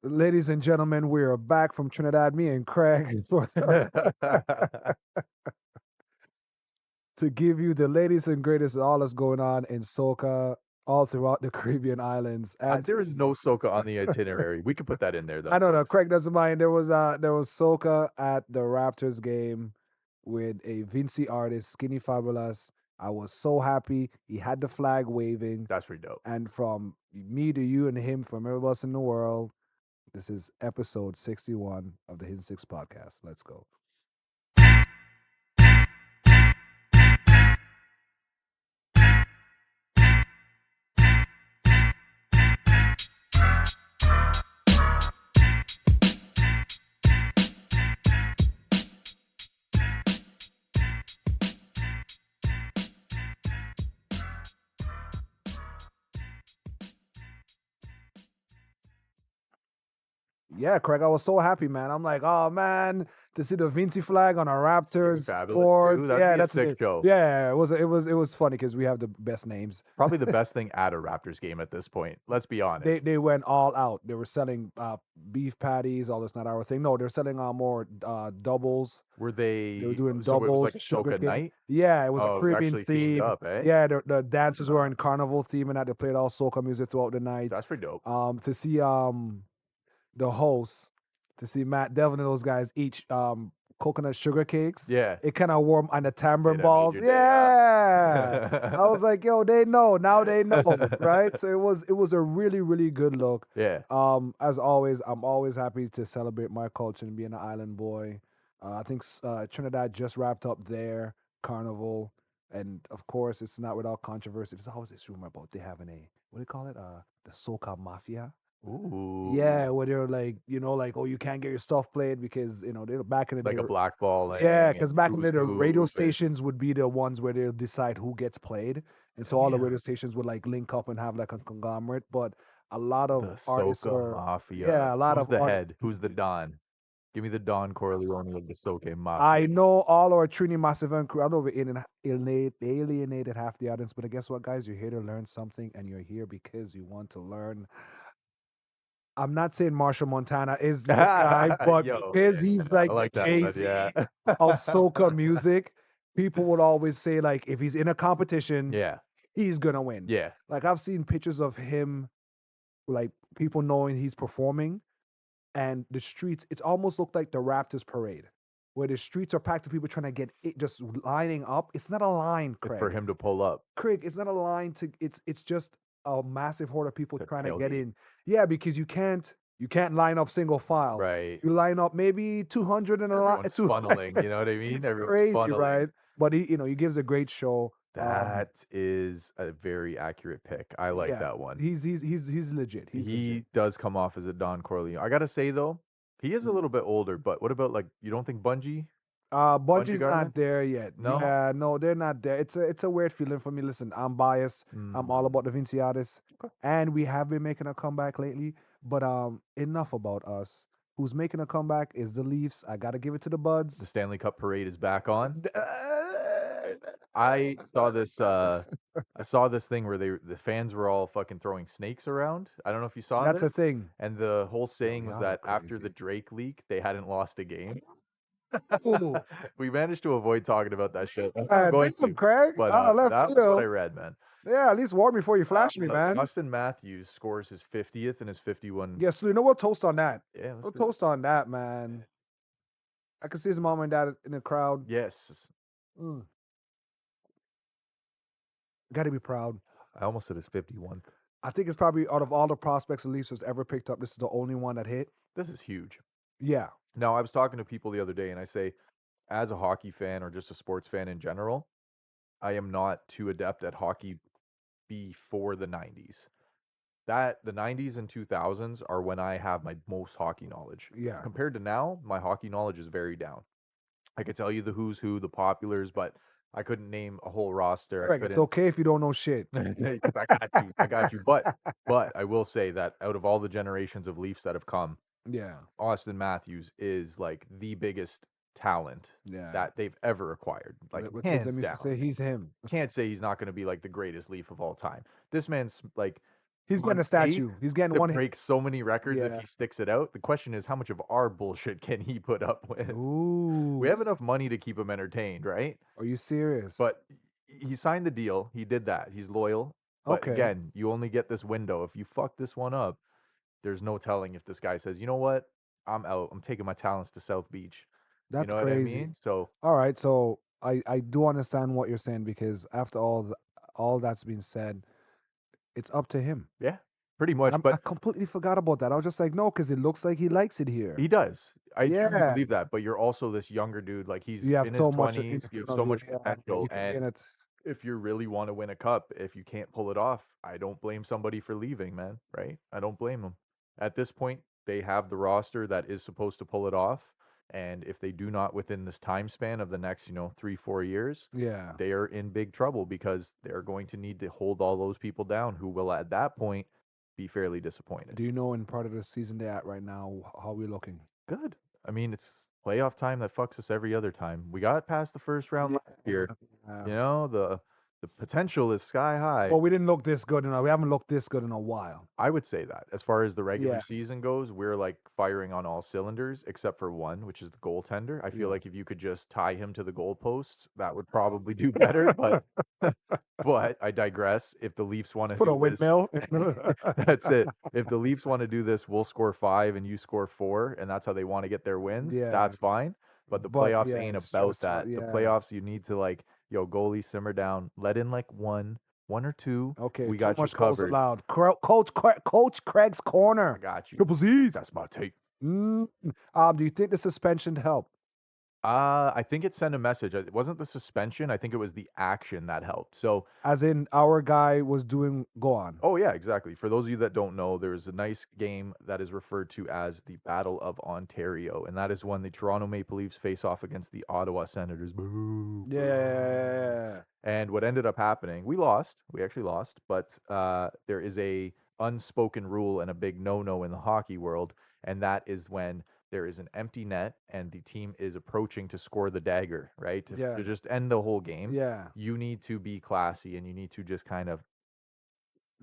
Ladies and gentlemen, we are back from Trinidad. Me and Craig to give you the latest and greatest of all that's going on in soca all throughout the Caribbean islands. And There is no soca on the itinerary. We could put that in there though. I don't know, Craig doesn't mind. There was soca at the Raptors game with a Vinci artist, Skinny Fabulous. I was so happy. He had the flag waving. That's pretty dope. And from me to you and him, from everybody else in the world, this is episode 61 of the Hidden Six podcast. Let's go. Yeah, Craig, I was so happy, man. I'm like, oh man, to see the Vinci flag on our Raptors Fabulous, boards. too. That'd Yeah, be a that's sick it. show. Yeah, it was funny because we have the best names. Probably the best thing at a Raptors game at this point. Let's be honest. They went all out. They were selling beef patties. All that's not our thing. No, they're selling more doubles. Were they? They were doing So it was doubles. like a soca night. Yeah, it was Oh, a it was Caribbean actually themed theme. up, eh? Yeah, the dancers were in carnival theme and that they played all soca music throughout the night. That's pretty dope. To see the hosts, to see Matt Devin and those guys each coconut sugar cakes. Yeah. It kind of warm on the tambourine Made balls. your day up. Yeah. I was like, yo, they know. Now they know. Right? So it was a really, really good look. Yeah. As always, I'm always happy to celebrate my culture and being an island boy. I think Trinidad just wrapped up their carnival. And of course, it's not without controversy. There's always this rumor about they having what do you call it? The soca mafia. Ooh. Yeah, where they're like, like, oh, you can't get your stuff played because they're back in the Like day. a blackball. Yeah, because back in the day, the radio and- stations would be the ones where they'll decide who gets played, and so all the radio stations would like link up and have like a conglomerate. But a lot of The artists soca are, mafia. yeah, a lot Who's of the head? Who's the Don? Give me the Don Corleone of the soca mafia. I know all our Trini Massive and crew. I know we alienated half the audience, but guess what, guys? You're here to learn something, and you're here because you want to learn. I'm not saying Marshall Montana is the guy, but Yo, because he's like, I like the that one, Jay-Z yeah. of soca music, people would always say like, if he's in a competition, Yeah. he's gonna win. Yeah. Like I've seen pictures of him, like people knowing he's performing, and the streets. It's almost looked like the Raptors parade, where the streets are packed with people trying to get it, just lining up. It's not a line, It's Craig. for him to pull up. Craig, it's not a line to. It's just a massive horde of people The trying to get tailgate. in. Yeah, because you can't line up single file. Right. You line up maybe 200 and a lot. Everyone's funneling, you know what I mean? It's Everyone's crazy, funneling. right? But he gives a great show. That is a very accurate pick. I like Yeah, that one. He's legit. He's He legit. does come off as a Don Corleone. I gotta say though, he is a little bit older. But what about like you don't think Bungie? Bungie's Gardner? not there yet. No? Yeah, no, they're not there. It's a weird feeling for me. Listen, I'm biased. I'm all about the Vinci artists, Okay. and we have been making a comeback lately. But enough about us. Who's making a comeback is the Leafs. I gotta give it to the Buds. The Stanley Cup parade is back on. I saw this. I saw this thing where the fans were all fucking throwing snakes around. I don't know if you saw That's a this. thing. And the whole saying was y'all that are after the crazy. Drake leak, they hadn't lost a game. Ooh. We managed to avoid talking about that shit. I'm Man, going damn, to, Craig. but Out of left that was what I field. read, man. Yeah, at least warn me before you flash me, man. Austin Matthews scores his 50th and his 51. Yes, we'll toast on that. Yeah, We'll let's do it. toast on that, man. I can see his mom and dad in the crowd. Yes, Got to be proud. I almost said his 51th. I think it's probably out of all the prospects the Leafs has ever picked up, this is the only one that hit. This is huge. Yeah. Now, I was talking to people the other day, and I say, as a hockey fan or just a sports fan in general, I am not too adept at hockey before the 90s. The 90s and 2000s are when I have my most hockey knowledge. Yeah. Compared to now, my hockey knowledge is very down. I could tell you the who's who, the populars, but I couldn't name a whole roster. Correct. It's okay if you don't know shit. I got you. But I will say that out of all the generations of Leafs that have come, Yeah. Austin Matthews is like the biggest talent Yeah. that they've ever acquired. Like What kids hands used down. to say he's him. Can't say he's not going to be like the greatest Leaf of all time. This man's like He's getting on a pace statue. He's getting to one hit. break so many records if Yeah. he sticks it out. The question is, how much of our bullshit can he put up with? We Ooh. have enough money to keep him entertained, right? Are you serious? But he signed the deal. He did that. He's loyal. But Okay. again, you only get this window. If you fuck this one up, there's no telling if this guy says, you know what, I'm out. I'm taking my talents to South Beach. You That's know what I crazy. mean? So All right, so I do understand what you're saying because after all that's been said, it's up to him. yeah, pretty much. I But completely forgot about that. I was just like, no, because it looks like he likes it here. he does. I truly Yeah, believe that. But you're also this younger dude. Like he's you have in his so much in 20s. You have front so of you. much Yeah, potential. you could be And in it. if you really want to win a cup, if you can't pull it off, I don't blame somebody for leaving, man. Right? I don't blame them. At this point, they have the roster that is supposed to pull it off. And if they do not within this time span of the next, 3-4 years, Yeah. they are in big trouble because they're going to need to hold all those people down who will at that point be fairly disappointed. Do you know in part of the season they're at right now how we looking? Good. I mean, it's playoff time that fucks us every other time. We got past the first round last year. Yeah. The potential is sky high. Well, we didn't look this good we haven't looked this good in a while. I would say that. As far as the regular Yeah. season goes, we're like firing on all cylinders except for one, which is the goaltender. I feel Yeah. like if you could just tie him to the goalposts, that would probably do better. But but I digress. If the Leafs want to Put a do this, windmill. that's it. If the Leafs want to do this, we'll score 5 and you score 4, and that's how they want to get their wins. Yeah. That's fine. But the But playoffs yeah, ain't it's about stressful. that. The Yeah. playoffs, you need to like, goalie, simmer down, let in like one or two. Okay, We too got you much goals covered. allowed. Coach Craig's I corner. got you. Triple Z's. That's my take. Do you think the suspension helped? I think it sent a message. It wasn't the suspension. I think it was the action that helped. So, As in, our guy was doing. Go on. oh yeah, exactly. For those of you that don't know, there's a nice game that is referred to as the Battle of Ontario, and that is when the Toronto Maple Leafs face off against the Ottawa Senators. Boo. Yeah. And what ended up happening, we lost. We actually lost, but there is a unspoken rule and a big no-no in the hockey world, and that is when there is an empty net and the team is approaching to score the dagger, right? Yeah. To just end the whole game. Yeah. You need to be classy and you need to just kind of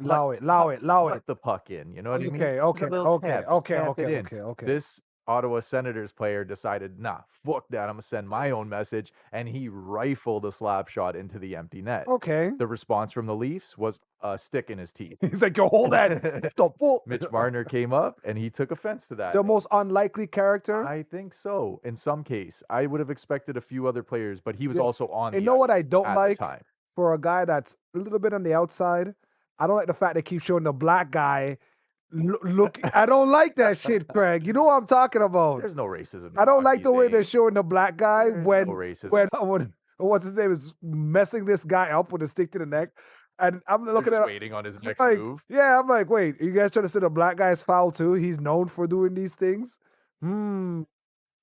Allow it. put the puck in. You know what I mean? Okay. Just Okay. a little Okay. tap, just Okay. tap Okay. it in. Okay. Okay. This Ottawa Senators player decided, nah, fuck that. I'm gonna send my own message, and he rifled a slap shot into the empty net. Okay. The response from the Leafs was a stick in his teeth. He's like, yo, hold that. The full. Mitch Marner came up and he took offense to that. The most unlikely character. I think so. In some case, I would have expected a few other players, but he was also on. You the know what ice I don't at like the time. for a guy that's a little bit on the outside? I don't like the fact they keep showing the black guy. Look, I don't like that shit, Craig. You know what I'm talking about. There's no racism. I don't like hockey, the way Zane. they're showing the black guy There's when no racism. when what's his name is messing this guy up with a stick to the neck. And I'm They're looking just at waiting on his I'm next like, move. yeah, I'm like, wait, you guys trying to say the black guy's foul too? He's known for doing these things.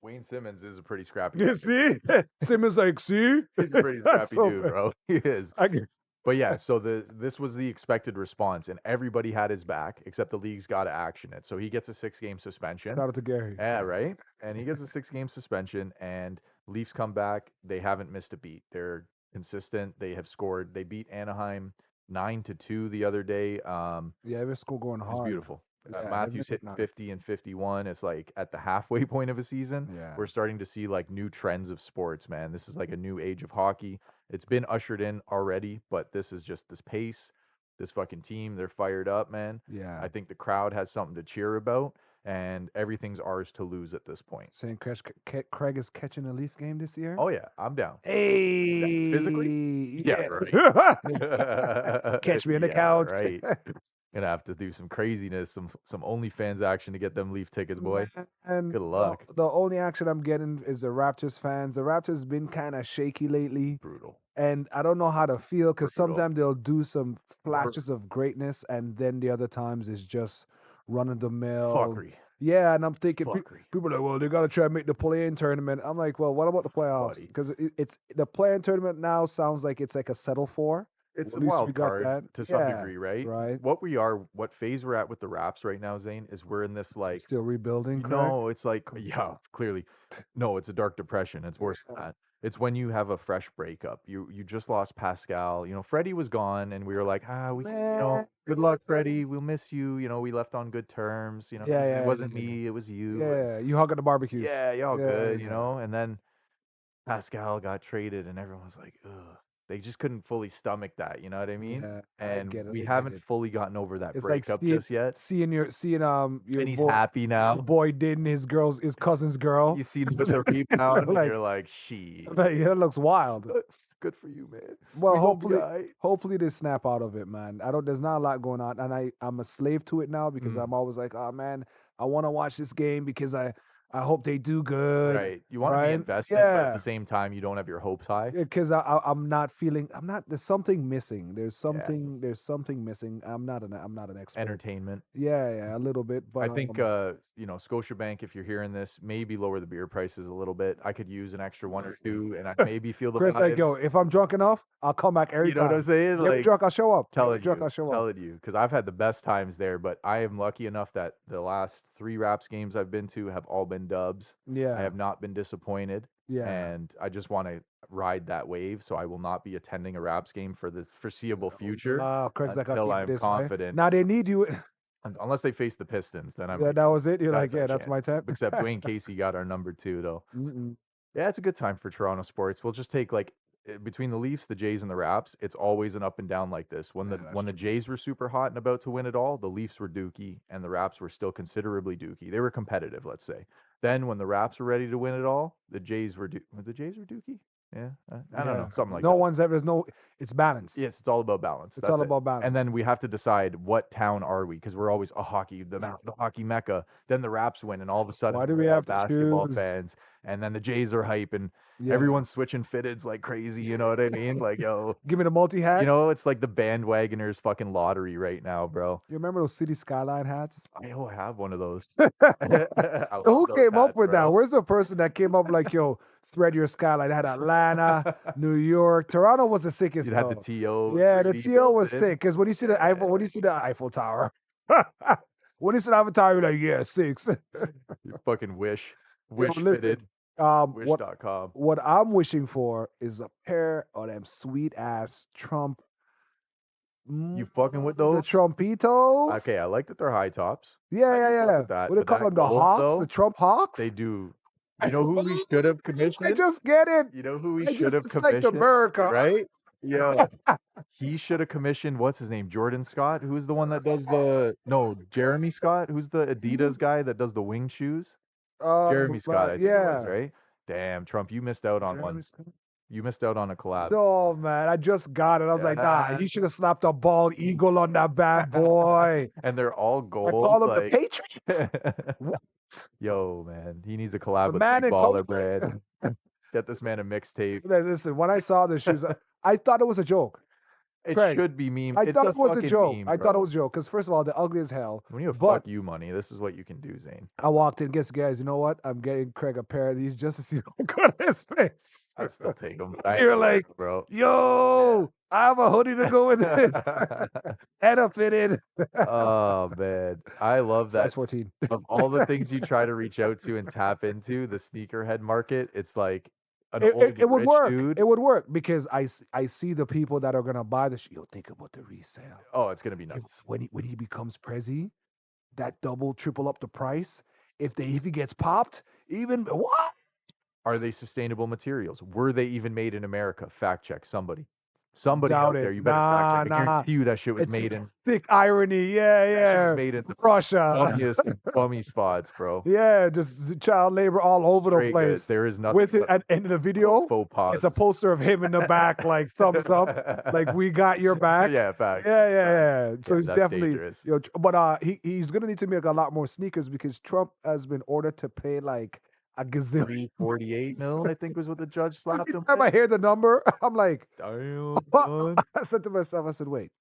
Wayne Simmons is a pretty scrappy. You see, Simmons like, see, He's a pretty That's scrappy so dude, bad. bro. He is. I get- But yeah, so this was the expected response, and everybody had his back except the league's got to action it. So he gets a 6-game suspension. Shout out to Gary. Yeah, right. And he gets a 6-game suspension, and Leafs come back. They haven't missed a beat. They're consistent. They have scored. They beat Anaheim 9-2 the other day. Yeah, this school going hard. It's beautiful. Yeah, they've Matthews been hitting nice. 50 and 51. It's like at the halfway point of a season. Yeah. We're starting to see like new trends of sports, man. This is like a new age of hockey. It's been ushered in already, but this is just this pace, this fucking team. They're fired up, man. Yeah. I think the crowd has something to cheer about, and everything's ours to lose at this point. Saying Craig is catching a Leaf game this year. Oh yeah, I'm down. Hey, Physically? Yeah, Catch me on the Yeah, couch. right. Gonna have to do some craziness, some OnlyFans action to get them Leaf tickets, boy. And Good luck. The only action I'm getting is the Raptors fans. The Raptors been kind of shaky lately, Brutal. and I don't know how to feel because Brutal. sometimes they'll do some flashes of greatness, and then the other times it's just run of the mill Fuckery. Yeah, and I'm thinking Fuckery. people are like, well, they got to try and make the play-in tournament. I'm like, well, what about the playoffs? Buddy. Because it's the play-in tournament now sounds like it's like a settle for. It's At a least we wild got card that. to some Yeah, degree, right? right. What phase we're at with the Raps right now, Zane, is we're in this like Still rebuilding. Correct? no, it's like yeah, clearly. No, it's a dark depression. It's worse than that. It's when you have a fresh breakup. You just lost Pascal. You know, Freddie was gone, and we were like, Man. good luck, Freddie. We'll miss you. You know, we left on good terms. You know, Yeah, it yeah, wasn't yeah. me, it was you. And Yeah, you hug at the barbecues. yeah, y'all Yeah, good. You yeah. know, and then Pascal got traded, and everyone was like, ugh. They just couldn't fully stomach that. You know what I mean? Yeah, I And get it. we I get haven't it. fully gotten over that It's like breakup just yet. seeing your And he's boy happy now. dating his cousin's girl. You see him with the rebound, and Like, you're like, she. like, that looks wild. Good for you, man. Well, We gonna be all right. hopefully they snap out of it, man. I don't. There's not a lot going on, and I'm a slave to it now because Mm. I'm always like, oh man, I want to watch this game because I hope they do good, Right. You want to be right? invested, but at the Yeah, same time, you don't have your hopes high. because I'm not feeling. I'm not. There's something missing. Yeah. There's something missing. I'm not an expert. Entertainment. Yeah, yeah, a little bit, I but think you know, Scotiabank, if you're hearing this, maybe lower the beer prices a little bit. I could use an extra one or two, and I maybe feel the Chris, like, yo, vibes. if I'm drunk enough, I'll come back every You know what I'm time. saying? Get me Like drunk, I'll show up. Get me telling drunk, you, I'll show up. because I've had the best times there. But I am lucky enough that the last 3 Raps games I've been to have all been dubs. I Yeah, have not been disappointed, yeah. and I just want to ride that wave. So I will not be attending a Raps game for the foreseeable future Craig's like, I'll until keep it I'm this way. confident. Now they need you. Unless they face the Pistons, then I Yeah, might that go. was it. You're like, That's our yeah, that's chance. my time. Except Dwayne Casey got our number 2 though. Mm-mm. Yeah, it's a good time for Toronto sports. We'll just take like between the Leafs, the Jays, and the Raps. It's always an up and down like this. When Yeah, the that's when the true. Jays were super hot and about to win it all, the Leafs were dookie, and the Raps were still considerably dookie. They were competitive, let's say. Then when the Raps were ready to win it all, the Jays were dookie. Yeah, I don't Yeah. know, something like No that. one's ever. There's no. It's balance. Yes, it's all about balance. It's That's all it. about And balance. then we have to decide what town are we, because we're always the hockey mecca. Then the Raps win, and all of a sudden Why do we we're all have to basketball choose? fans. And then the Jays are hype, and Yeah. everyone's switching fitteds like crazy. You know what I mean? Like, yo, Give me the multi hat. you know, it's like the bandwagoners fucking lottery right now, bro. You remember those City Skyline hats? I have one of those. I love Who those came up hats, with that? bro. Where's the person that came up like, yo, thread your skyline? They had Atlanta, New York, Toronto was the sickest. You'd have the Though. TO. Yeah, the 3D TO built was in. thick because when you see the Eiffel, when you see the Eiffel Tower, when you see the Eiffel Tower, you're like, yeah, 6. You fucking wish. Yo, Wish listen, fitted. what Wish.com. what I'm wishing for is a pair of them sweet ass Trump. You fucking with The those? Trumpitos. Okay, I like that they're high tops. Yeah, I yeah, can fuck yeah. with that, What do they but call that them? The gold, Hawks? though, The Trump Hawks? they do. You know who we should have I commissioned? just get it. You know who we I should just have respect commissioned? America. Right? Yeah. He should have commissioned, what's his name? Jordan Scott? Who's the one that does Jeremy Scott? Who's the Adidas guy that does the wing shoes? Jeremy Scott, I think it was, Yeah. right? Damn, Trump, you missed out on Jeremy one. Scott? You missed out on a collab. No, man. I just got it. I was like, nah, Yeah. he should have slapped a bald eagle on that bad boy. And they're all I gold. call him the Like, Patriots. What? yo, man, he needs a collab The with man Big in Baller Coach. Brand. Get this man a mixtape. Listen, when I saw the shoes, I thought it was a joke. It Craig, should be meme. I It's thought a it was a fucking joke. meme, I thought it bro. was a joke because, first of all, they're ugly as hell. When you have But fuck you money, this is what you can do, Zane. I walked in, guess, guys, you know what? I'm getting Craig a pair of these just to see the look on his face. I'd still take them. You're like, bro. yo, I have a hoodie to go with it and a fitted. Oh man, I love that. Size 14. Of all the things you try to reach out to and tap into, the sneakerhead market, it's like an old It would rich work. dude. It would work because I see the people that are gonna buy the shoe. Yo, think about the resale. Oh, it's gonna be nuts. When he becomes prezi, that double, triple up the price. If he gets popped, even what? Are they sustainable materials? Were they even made in America? Fact check somebody. Somebody Doubt out it. there, you better fact check. I Nah. guarantee you that shit was It's made in thick irony. Yeah, that shit yeah. was made in the Russia. bummiest bummy spots, bro. Yeah, just child labor all over the Straight good. place. There is nothing With it but at end of the video, faux pas. it's a poster of him in the back, like thumbs up, like we got your back. Yeah, facts. Yeah, yeah, yeah. So Yeah, he's that's definitely, dangerous. but he's gonna need to make a lot more sneakers because Trump has been ordered to pay like a gazillion. 48 mil, I think was what the judge slapped Every him. time I hear the number, I'm like, Damn, son. I said to myself, I said, wait,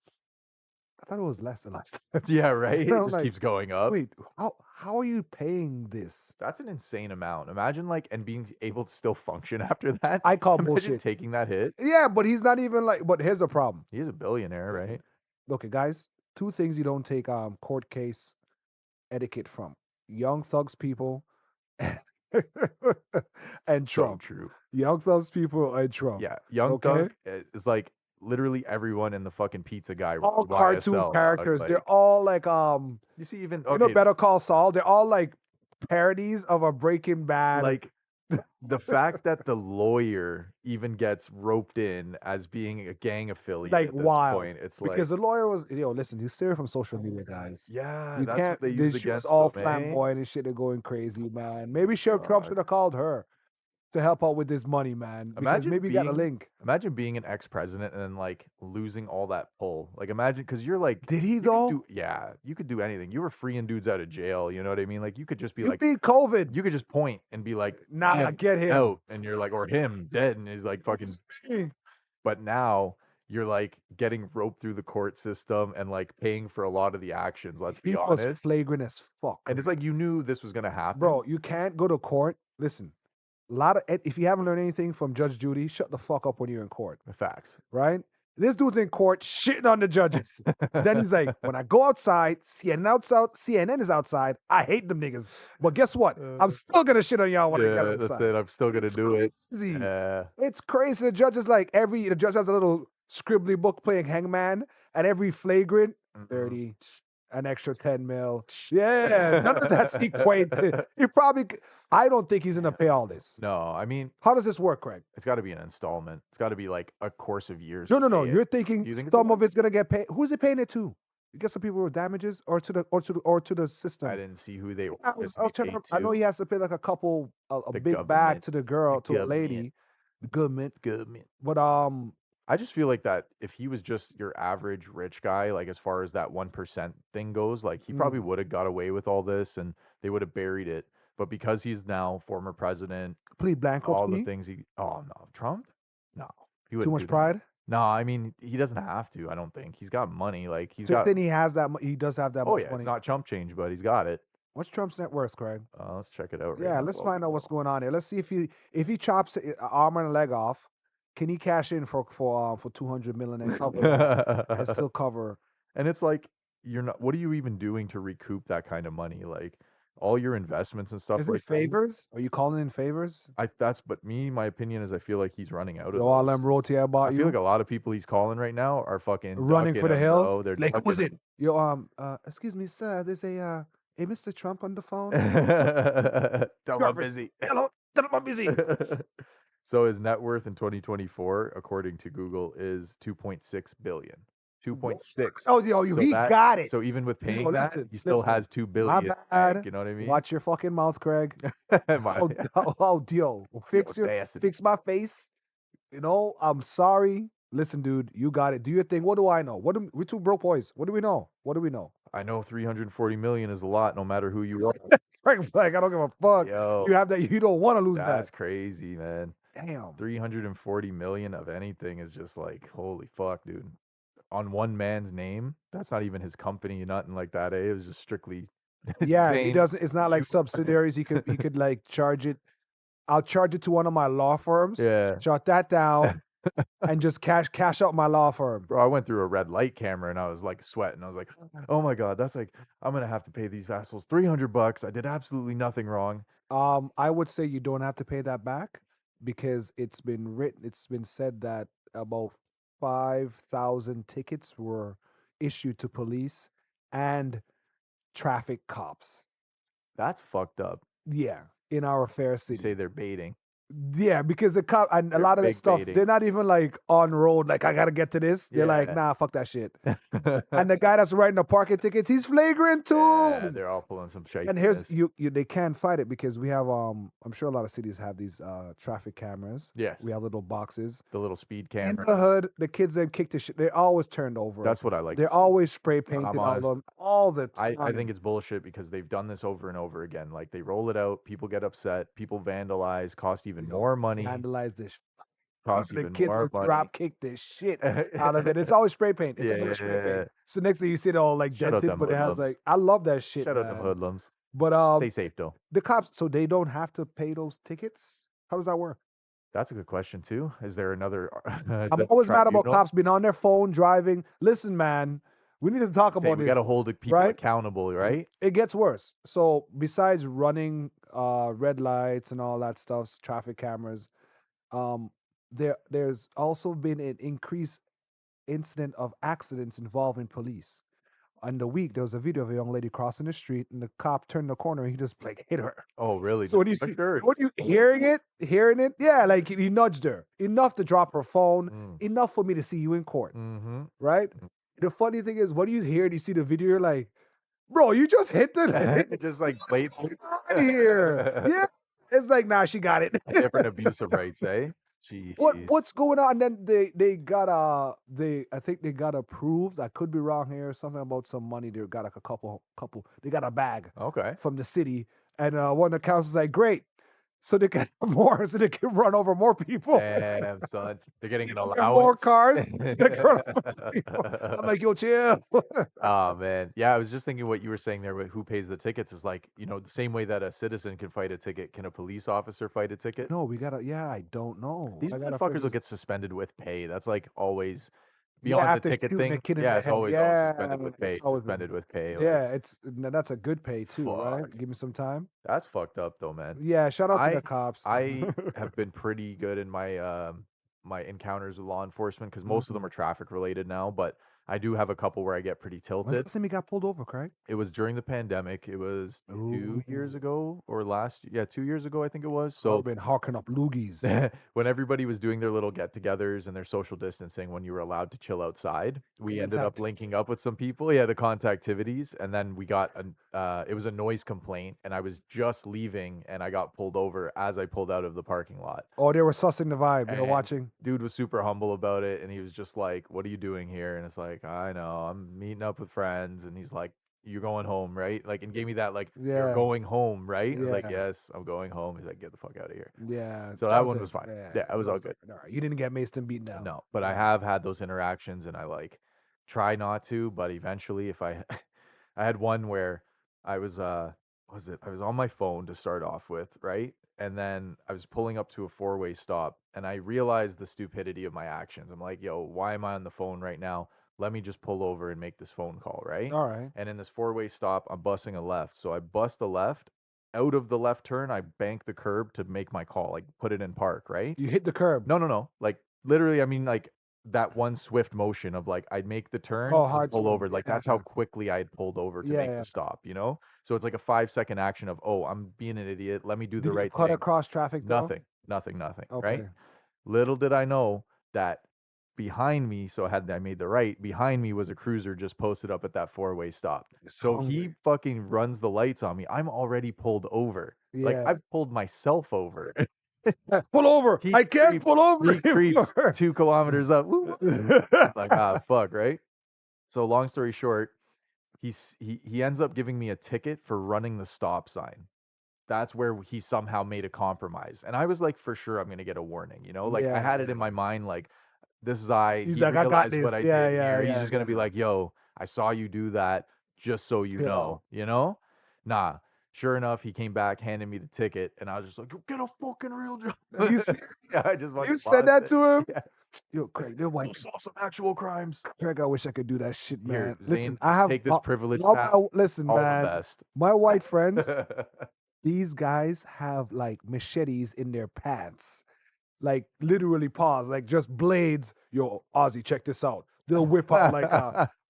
I thought it was less than last time. Yeah, right. It I'm just like, keeps going up. Wait, how are you paying this? That's an insane amount. Imagine and being able to still function after that. I call Imagine bullshit. taking that hit. Yeah, but he's not even like. But here's the problem. He's a billionaire, right? Okay, guys, 2 things you don't take court case etiquette from: Young Thugs people and So Trump. true. Young Thugs people and Trump. Yeah, Young Okay? Thug is like literally everyone in the fucking pizza guy All cartoon YSL, dog. characters. They're Like, all like you see, even you know okay, Better Call Saul? They're all like parodies of a Breaking Bad. like the fact that the lawyer even gets roped in as being a gang affiliate Like at this wild. point, it's like, Because the lawyer was, listen, he's steering from social media, guys. yeah, You that's can't, what they used she was against all them, eh? flamboyant and shit and going crazy, man. Maybe Sheriff Trump God. should have called her to help out with this money, man. Because Imagine maybe he got a being link. imagine being an ex-president and then like losing all that pull. Like imagine because you're like Did he you could though? do yeah, you could do anything. You were freeing dudes out of jail, you know what I mean? Like you could just be You like beat COVID. you could just point and be like, Nah, get him. out, and you're like, or him dead, and he's like fucking. But now you're like getting roped through the court system and like paying for a lot of the actions. Let's He be was honest. flagrant as fuck. And it's like you knew this was gonna happen. Bro, you can't go to court. Listen, a lot of if you haven't learned anything from Judge Judy, shut the fuck up when you're in court, Facts. right? This dude's in court shitting on the judges. Then he's like, when I go outside, CNN is outside. I hate them niggas. But guess what? I'm still gonna shit on y'all when I get Yeah, outside. that's it. I'm still gonna do it. Crazy. Yeah. It's crazy. The judge is like the judge has a little scribbly book playing hangman, and every flagrant 30, an extra 10 mil. Yeah, none of that's equated. He probably. I don't think he's gonna pay all this. No, I mean, How does this work, Craig? it's got to be an installment. It's got to be like a course of years. No, to no, no. pay it. You're thinking You think it's some a of it's gonna get paid. Who's it paying it to? You get some people with damages, or to the system. I didn't see who they were. I know he has to pay like a couple, a The big bag government. to the girl, The to a lady, the government. Government. But I just feel like that if he was just your average rich guy, like as far as that 1% thing goes, like he probably would have got away with all this and they would have buried it. But because he's now former president, plead all the bankruptcy. things oh no, Trump? No. He Too wouldn't much do that. pride. No, I mean he doesn't have to, I don't think. He's got money. Like he's So got then he has that. He does have that oh much yeah, money. it's not chump change, but he's got it. What's Trump's net worth, Craig? Let's check it out right Yeah, now. let's find out what's going on here. Let's see if he chops an arm and a leg off. Can he cash in for 200 million and cover that and still cover? And it's like you're not. What are you even doing to recoup that kind of money? Like all your investments and stuff. Is it favors? Are you calling in favors? But my opinion is I feel like he's running out of All those. them roti I bought I feel like a lot of people he's calling right now are fucking running for the ducking him, hills. bro. They're Like, what was ducking it? Yo, excuse me, sir. There's a Mr. Trump on the phone. him. Tell him I'm Garbage. busy. Hello, tell him I'm busy. So his net worth in 2024, according to Google, is 2.6 billion. 2.6. Oh, yo, So he that- got it. So even with paying Yo, that, listen, he still listen. has 2 My billion. bad. You know what I mean? Watch your fucking mouth, Craig. My- Yo, fix audacity. my face. You know, I'm sorry. Listen, dude, you got it. Do your thing. What do I know? We're two broke boys. What do we know? What do we know? I know 340 million is a lot, no matter who you are. Craig's like, I don't give a fuck. Yo, You have that. You don't want to lose that's that. crazy, man. Damn. 340 million of anything is just like, holy fuck, dude. On one man's name, that's not even his company, nothing like that. Eh? It was just strictly. Yeah, he insane. doesn't. It's not like subsidiaries. He could like charge it. I'll charge it to one of my law firms. Yeah. Shut that down, and just cash out my law firm. Bro, I went through a red light camera and I was like sweating. I was like, oh my God, that's like, I'm going to have to pay these assholes $300. I did absolutely nothing wrong. I would say you don't have to pay that back because it's been said that about 5,000 tickets were issued to police and traffic cops. That's fucked up. Yeah, in our fair You city. say they're baiting. Yeah, because the cop and a They're lot of that big stuff, baiting. they're not even like on road. Like I gotta get to this. They're like, Yeah. nah, fuck that shit. And the guy that's writing the parking tickets, he's flagrant too. Yeah, they're all pulling some shit. And here's you they can't fight it because we have I'm sure a lot of cities have these traffic cameras. Yes. We have little boxes. The little speed In camera. the hood, the kids that kick the shit, they're always turned over. That's what I like. They're to see. always spray painted I'm on honest. them all the time. I think it's bullshit because they've done this over and over again. Like they roll it out, people get upset, people vandalize, cost even more money. Vandalize this. Cost The even kids more will money. drop kick the shit out of it. It's always spray paint. It's always spray Yeah. paint. So next thing you see it all like Shout out dented, them but it has hoodlums. like I love that shit. Shout out them man. hoodlums. But Stay safe though. the cops, so they don't have to pay those tickets. How does that work? That's a good question too. Is there another? I'm always mad about cops being on their phone driving. Listen, man, we need to talk Okay, about we this. got to hold the people right? accountable, right? It gets worse. So besides running red lights and all that stuff, traffic cameras. Um, there's also been an increased incident of accidents involving police. On the week, there was a video of a young lady crossing the street, and the cop turned the corner, and he just like hit her. Oh, really? So Just when you for see, sure. when you hearing it, yeah, like he nudged her enough to drop her phone, Mm. enough for me to see you in court, Mm-hmm. right? The funny thing is, when you hear and you see the video, you're like, bro, you just hit the Just like late. out here. Yeah. It's like, nah, she got it. Different abuse of rights, eh? Jeez. What's going on? And then they got I think they got approved. I could be wrong here. Something about some money. They got like a couple they got a bag Okay. from the city. And one of the council's like, great. So they can more, so they can run over more people. Damn, son. They're getting an And allowance. more cars. So they can run over people. I'm like, yo, chill. Oh man, yeah. I was just thinking what you were saying there. With who pays the tickets is like, the same way that a citizen can fight a ticket, can a police officer fight a ticket? No, we gotta. Yeah, I don't know. These I gotta motherfuckers figure. will get suspended with pay. That's like always Yeah, beyond the after ticket shooting a thing. kid in Yeah, the it's head. always Yeah, suspended with pay. it's always Suspended with pay. Like, yeah. That's a good pay too, right? fuck. Give me some time. That's fucked up though, man. Yeah, shout out to the I cops. I have been pretty good in my encounters with law enforcement because most of them Mhm. are traffic related now, but I do have a couple where I get pretty When's the tilted. last time he got pulled over, Craig? It was during the pandemic. It was 2 years Ooh. ago or yeah, 2 years ago I think it was. I've So been hawking up loogies. when everybody was doing their little get-togethers and their social distancing, when you were allowed to chill outside, we ended up Contact. linking up with some people. Yeah, the contactivities, and then we got it was a noise complaint, and I was just leaving, and I got pulled over as I pulled out of the parking lot. Oh, they were sussing the vibe. They were And watching. dude was super humble about it, and he was just like, "What are you doing here?" And it's like, "I know, I'm meeting up with friends." And he's like, "You're going home, right?" Like, and gave me that like, "You're Yeah, going home, right?" I was like, yeah, "Yes, I'm going home." He's like, "Get the fuck out of here." yeah. So That that was one good. was fine. Yeah, Yeah, that was that all was good. all right. You didn't get maced and beaten down. No, but I have had those interactions, and I like try not to, but eventually, if I, I had one where I was on my phone to start off with, right? And then I was pulling up to a four-way stop, and I realized the stupidity of my actions. I'm like, yo, why am I on the phone right now? Let me just pull over and make this phone call, right? All right. And in this four-way stop, I'm busting a left. So I bust a left. Out of the left turn, I bank the curb to make my call, like put it in park, right? You hit the curb. No, no, no. Like literally, I mean like that one swift motion of like I'd make the turn Oh, and hard pull swing. over. Like that's how Yeah, quickly I had pulled over to yeah, make yeah. the stop. So it's like a 5 second action of, oh, I'm being an idiot. Let me do the Did you right cut thing. across traffic though? Nothing, nothing, nothing. Right? Okay. Little did I know that behind me, so had I made the right, behind me was a cruiser just posted up at that four-way stop. It's So he hungry. fucking runs the lights on me. I'm already pulled over. Like Yeah. I've pulled myself over. Pull over. He I can't creeps, pull over he creeps anymore. 2 kilometers up. Woo, woo. Like, ah, fuck, right? So long story short, he ends up giving me a ticket for running the stop sign. That's where he somehow made a compromise. And I was like, for sure, I'm gonna get a warning. Like I Yeah, had it yeah. in my mind, like, this is I. He's He like, I got realized this. what I Yeah, did yeah, here. He's yeah, just gonna be yeah. like, yo, I saw you do that, just so you Yo. know? Nah. Sure enough, he came back, handed me the ticket, and I was just like, "You get a fucking real job." Are you serious? Yeah, I just You fucking said lost that it. to him? Yeah. Yo, Craig, they're Go white. solve some actual crimes. Craig, I wish I could do that shit, Here, man. Listen, Zane, I have take this privilege all pass. listen, All the man. best. My white friends, these guys have like machetes in their pants. Like literally pause, like just blades. Yo, Ozzy, check this out. They'll whip out like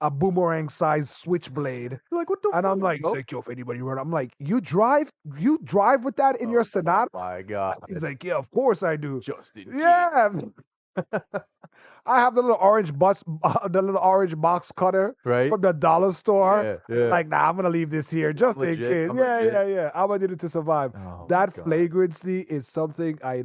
a boomerang sized switchblade. Like, what the And I'm fuck, like, he's bro? like, yo, if anybody run, I'm like, you drive with that in your Sonata? My God. He's like, yeah, of course I do. Just in case. Yeah. I have the little orange box cutter Right? from the dollar store. Yeah, yeah. Like, nah, I'm gonna leave this here just in legit, case. I'm Yeah, legit. yeah, yeah. I'm gonna do it to survive. Oh, That God. flagrancy is something I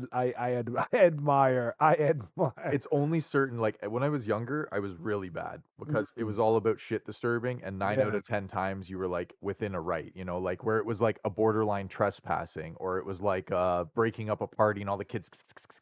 admire. I admire. It's only certain, like when I was younger, I was really bad because it was all about shit disturbing, and 9 out Yeah. of 10 times you were like within a right, like where it was like a borderline trespassing, or it was like breaking up a party and all the kids,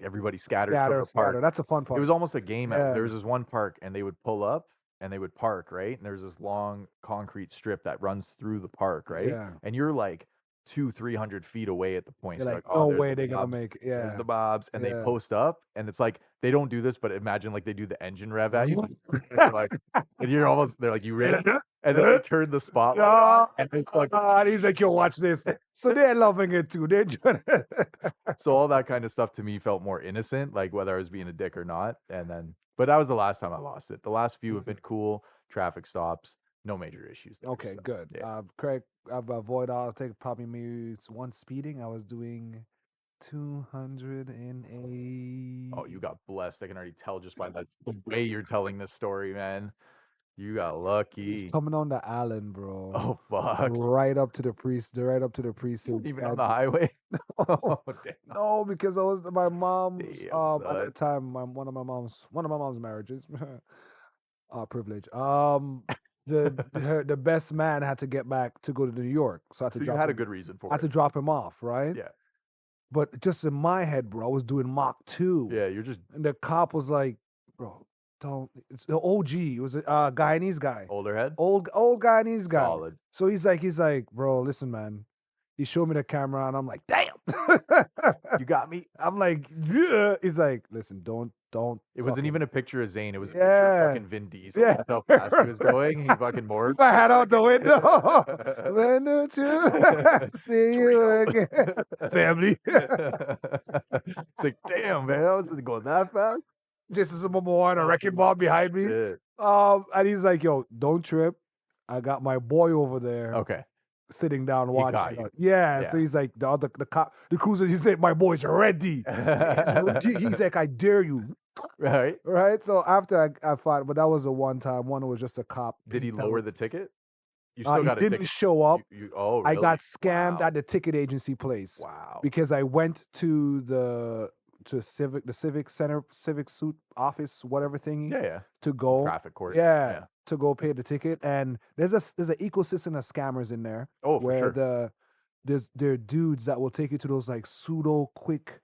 everybody scatters from the Scatter. park. That's a fun part. It was almost a game. Yeah. There was this one park, and they would pull up and they would park, right? And there's this long concrete strip that runs through the park, right? Yeah. And you're like 200-300 feet away at the point. You're So like, you're oh, no there's way the they're gonna Bobs. make it. There's Yeah. the Bobs, and they Yeah. post up, and it's like they don't do this, but imagine like they do the engine rev at you. They're like, and you're almost, they're like, you ready? And then they turned the spotlight on, and it's like, and he's like, yo, watch this. So they're loving it too. They're enjoying it. so all that kind of stuff to me felt more innocent, like whether I was being a dick or not. And then, but that was the last time I lost it. The last few have been cool. Traffic stops, no major issues there. Okay, So, good. yeah. Craig, I'll take probably maybe one speeding. I was doing 208. Oh, you got blessed. I can already tell just by the way you're telling this story, man. You got It's lucky. coming on the island, bro. Oh fuck! Right up to the right up to the precinct. Even on the highway. Oh damn. No, because I was my mom's Damn, at son. that time, one of my mom's marriages. Privilege. The best man had to get back to go to New York, so I had to So you drop had a him. good reason I for had to it. drop him off, right? Yeah. But just in my head, bro, I was doing Mach 2. Yeah. You're just And the cop was like, bro, don't. It's the OG. It was a Guyanese guy. older head. Old Guyanese guy. Solid. So he's like, bro, listen, man. He showed me the camera, and I'm like, damn. You got me. I'm like, yeah. He's like, listen, don't. It wasn't fucking- even a picture of Zane. It was a picture Yeah. of fucking Vin Diesel. Yeah. That's how fast he was going. He fucking morphed. I had out the window. When don't you see you again, family? It's like, damn, man, I was going that fast. Jason Momoa and a wrecking ball behind me. Shit. And he's like, yo, don't trip. I got my boy over there Okay. sitting down He watching. got you. Yeah. Yeah. So he's like, the cop, the cruiser, he said, my boy's ready. He's like, I dare you. Right. Right. So after I fought, but that was a one time. One was just a cop. Did he fell- lower the ticket? You still he got a didn't ticket. show up. Oh, I really? got scammed Wow. at the ticket agency place. Wow. Because I went to the civic center, civic suit office, whatever thingy, Yeah, yeah. to go. Traffic court. Yeah, to go pay the ticket. And there's an ecosystem of scammers in there. Oh, for where sure. there are dudes that will take you to those like pseudo quick,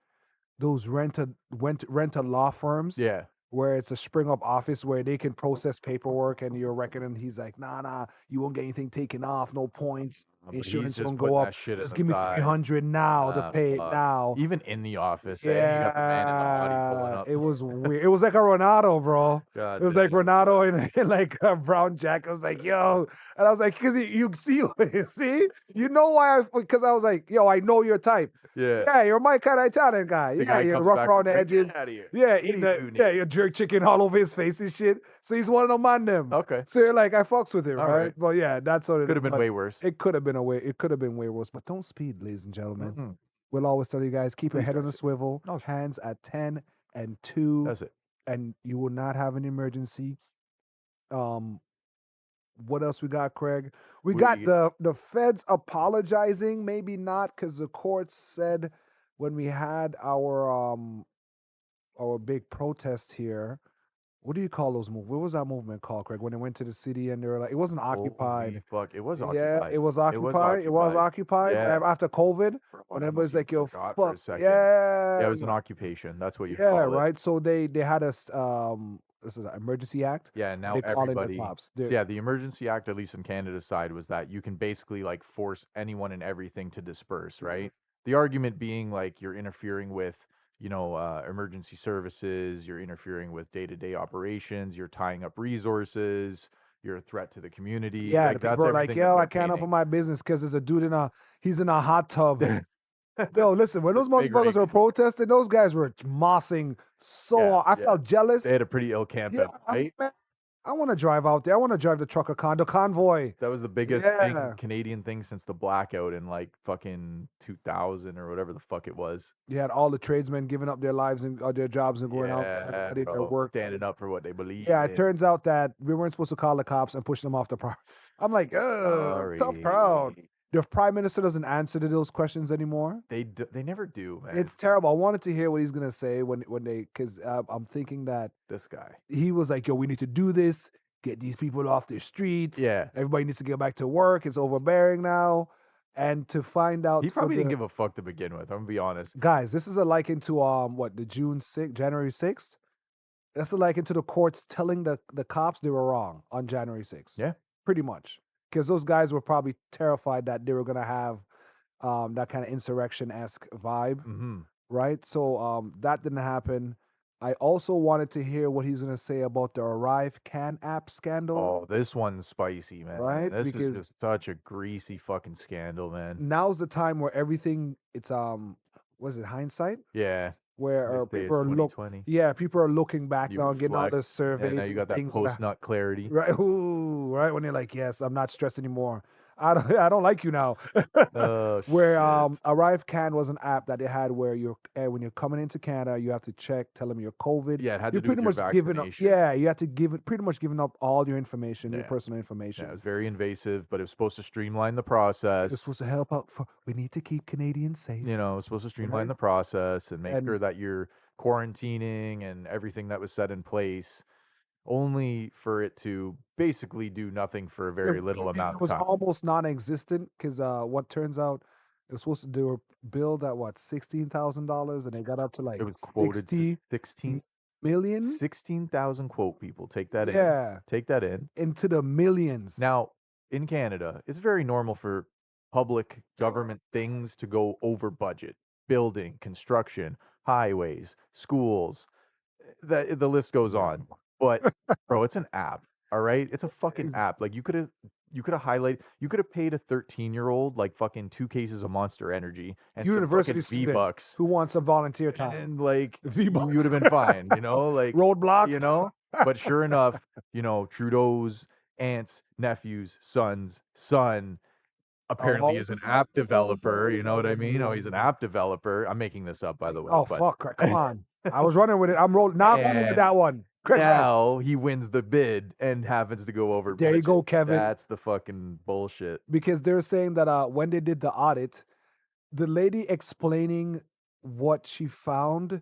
those rent a law firms. Yeah. Where it's a spring up office where they can process paperwork and you're reckoning. He's like, nah, you won't get anything taken off, no points. But he's Insurance just won't putting go that up. shit in Just the give me side. 300 now to pay it Fuck. now. Even in the office, you got the man in the Audi pulling up. It was weird. It was like a Ronaldo, bro. God It was like damn. Ronaldo in like a brown jacket. I was like, yo. And I was like, because you see, you know why? Because I was like, yo, I know your type. Yeah. Yeah, you're my kind of Italian guy. The Yeah, guy you're comes rough back around from the break, edges. "Get outta here. Yeah, What eating are you doing here?" you jerk chicken all over his face and shit. So he's one of them on them. Okay. So you're like, I fucks with him, All right? right. But yeah, that's what it Could have been but way worse. It could have been It could have been way worse. But don't speed, ladies and gentlemen. Mm-mm. We'll always tell you guys, keep your Please head on don't a swivel, Oh, sure. hands at 10 and 2, That's it. and you will not have an emergency. What else we got, Craig? We got the feds apologizing, maybe not, because the courts said when we had our big protest here. What do you call those movements? What was that movement called, Craig? When they went to the city and they were like, it wasn't occupied. Holy fuck. It was Yeah, occupied. it was occupied. It was occupied. Yeah. After COVID, Bro, when I everybody's almost like, yo, even forgot for a fuck. second. Yeah. Yeah, it was an occupation. That's what you Yeah, call it. right. So they had a this is an emergency act. Yeah, and now They call in the everybody. cops. So yeah, the emergency act, at least on Canada's side, was that you can basically like force anyone and everything to disperse, right? The argument being like you're interfering with, emergency services, you're interfering with day-to-day operations, you're tying up resources, you're a threat to the community. Yeah, like the that's people are like, everything yo, that I they're can't open painting. my business because there's a dude he's in a hot tub. Yo, listen, when those This big motherfuckers were rig. protesting, those guys were mossing so Yeah, hard. I yeah. felt jealous. They had a pretty ill camp, Yeah, right? man, I want to drive out there. I want to drive the trucker the convoy. That was the biggest Yeah. Canadian thing since the blackout in like fucking 2000 or whatever the fuck it was. You had all the tradesmen giving up their lives and their jobs and going out Yeah, and their bro, work. standing up for what they believe. Yeah, it in. turns out that we weren't supposed to call the cops and push them off the property. I'm like, tough crowd. Sorry. The prime minister doesn't answer to those questions anymore. They never do, man. It's terrible. I wanted to hear what he's gonna say when because I'm thinking that this guy. he was like, yo, we need to do this, get these people off their streets. Yeah. Everybody needs to get back to work. It's overbearing now. And to find out, He probably didn't give a fuck to begin with. I'm gonna be honest. Guys, this is a liken to the January 6th. That's a liken to the courts telling the cops they were wrong on January 6th. Yeah. Pretty much. Because those guys were probably terrified that they were gonna have that kind of insurrection-esque vibe. Mm-hmm. Right? So that didn't happen. I also wanted to hear what he's gonna say about the Arrivecan app scandal, Oh, this one's spicy, man. right? This is Because just such a greasy fucking scandal, man. now's the time where everything it's was it hindsight? Yeah. Where They say people it's are look 2020. yeah, people are looking back You now and getting all reflect. the Yeah, now surveys you and got that things that post-nut clarity. right, ooh, right when you're like, yes, I'm not stressed anymore. I don't like you now. Oh, Where shit. Arrivecan was an app that they had where when you're coming into Canada, you have to check, tell them you're COVID. Yeah, it had to You're do with pretty your much giving up. vaccination. Yeah, you have to give it pretty much giving up all your information, your Yeah. personal Yeah, it information. was very invasive, but it was supposed to streamline the It's process. supposed to help out. We need to keep Canadians safe, You know, it was supposed to streamline right? the process and make And sure that you're quarantining and everything that was set in place, only for it to basically do nothing for a very little amount it of was time. almost non-existent because what turns out it was supposed to do a billed at what $16,000 and they got up to It like was quoted to 60 16 million. 16,000 quote people. Take that in. Yeah, Take that in. into the millions. Now, in Canada, it's very normal for public government things to go over budget. Building, construction, highways, schools, the list goes on. But bro, it's an app. All right? It's a fucking app. Like you could have paid a 13-year-old like fucking 2 cases of Monster Energy and some University fucking student V-bucks, who wants some volunteer time. and like V-Bucks. you would have been fine, you know? Like, Roadblock. you know? But sure enough, Trudeau's aunts, nephews, son apparently Oh, is an app developer, you know what I mean? Oh, he's an app developer. I'm making this up, by the way, oh but fuck! Come on, I was running with it. I'm rolling. Now I'm running with and that one. Chris, right? now he wins the bid and happens to go over There you budget. go, Kevin. That's the fucking bullshit. Because they're saying that when they did the audit, the lady explaining what she found,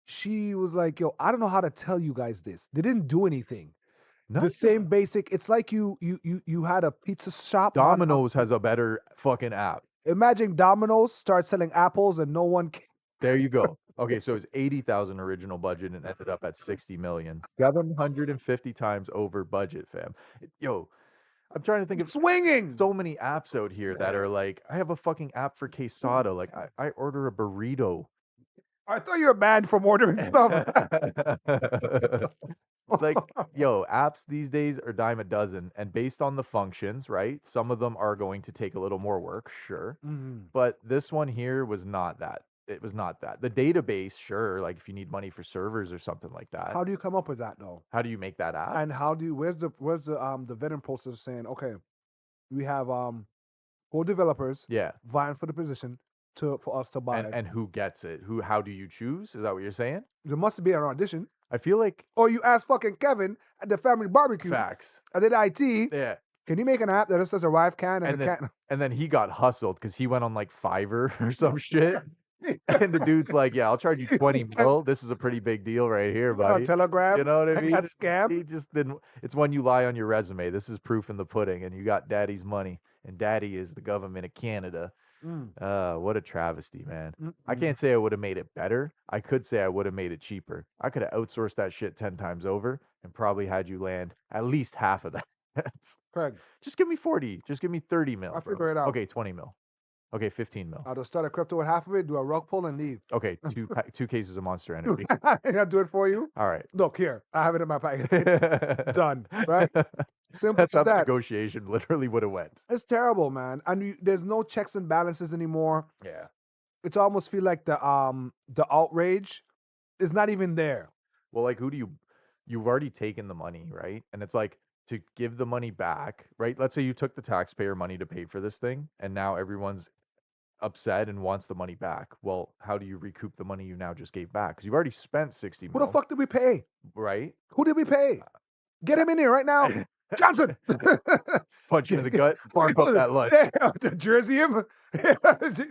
she was like, "Yo, I don't know how to tell you guys this. They didn't do anything. No, The same basic. It's like you had a pizza shop on. Domino's has a better fucking app. Imagine Domino's start selling apples and no one. There you go. Okay, so it was 80,000 original budget and ended up at 60 million. 750 times over budget, fam. Yo, I'm trying to think of Swinging. so many apps out here that are like, I have a fucking app for quesada. Like, I order a burrito. I thought you were banned from ordering stuff. Like, yo, apps these days are dime a dozen. And based on the functions, right? Some of them are going to take a little more work, sure. Mhm. But this one here was not that. It was not that. The database, sure, like if you need money for servers or something like that. How do you come up with that though? How do you make that app? And how do you? Where's the vetting process saying? Okay, we have 4 developers Yeah. vying for the position for us to buy. And who gets it? How do you choose? Is that what you're saying? There must be an audition. I feel like Or you ask fucking Kevin at the family barbecue. facts. I did IT. Yeah. Can you make an app that just says Arrivecan and And the then can? and then he got hustled because he went on like Fiverr or some shit. And the dude's like, "Yeah, I'll charge you 20 mil. This is a pretty big deal right here, buddy." Telegram. You know what I and mean? got scammed. He just didn't. It's when you lie on your resume. This is proof in the pudding, and you got daddy's money, and daddy is the government of Canada. What a travesty, man. I can't say I would have made it better. I could say I would have made it cheaper. I could have outsourced that shit 10 times over and probably had you land at least half of that. Craig, Just give me 40. Just give me 30 mil. I'll bro. figure it out. Okay, 20 mil. Okay, 15 mil. I'll just start a crypto with half of it, do a rug pull, and leave. Okay, two cases of Monster Energy. And I'll do it for you. All right. Look here, I have it in my pocket. Done. Right? Simple That's how as the that. negotiation literally would have went. It's terrible, man. And there's no checks and balances anymore. Yeah. It's almost feel like the outrage is not even there. Well, like you've already taken the money, right? And it's like to give the money back, right? Let's say you took the taxpayer money to pay for this thing, and now everyone's upset and wants the money back. Well, how do you recoup the money you now just gave back? Because you've already spent 60 Who the mil, fuck did we pay? right? Who did we pay? Get him in here right now. Johnson. Punch you in the gut, barf up that lunch. The jersey him.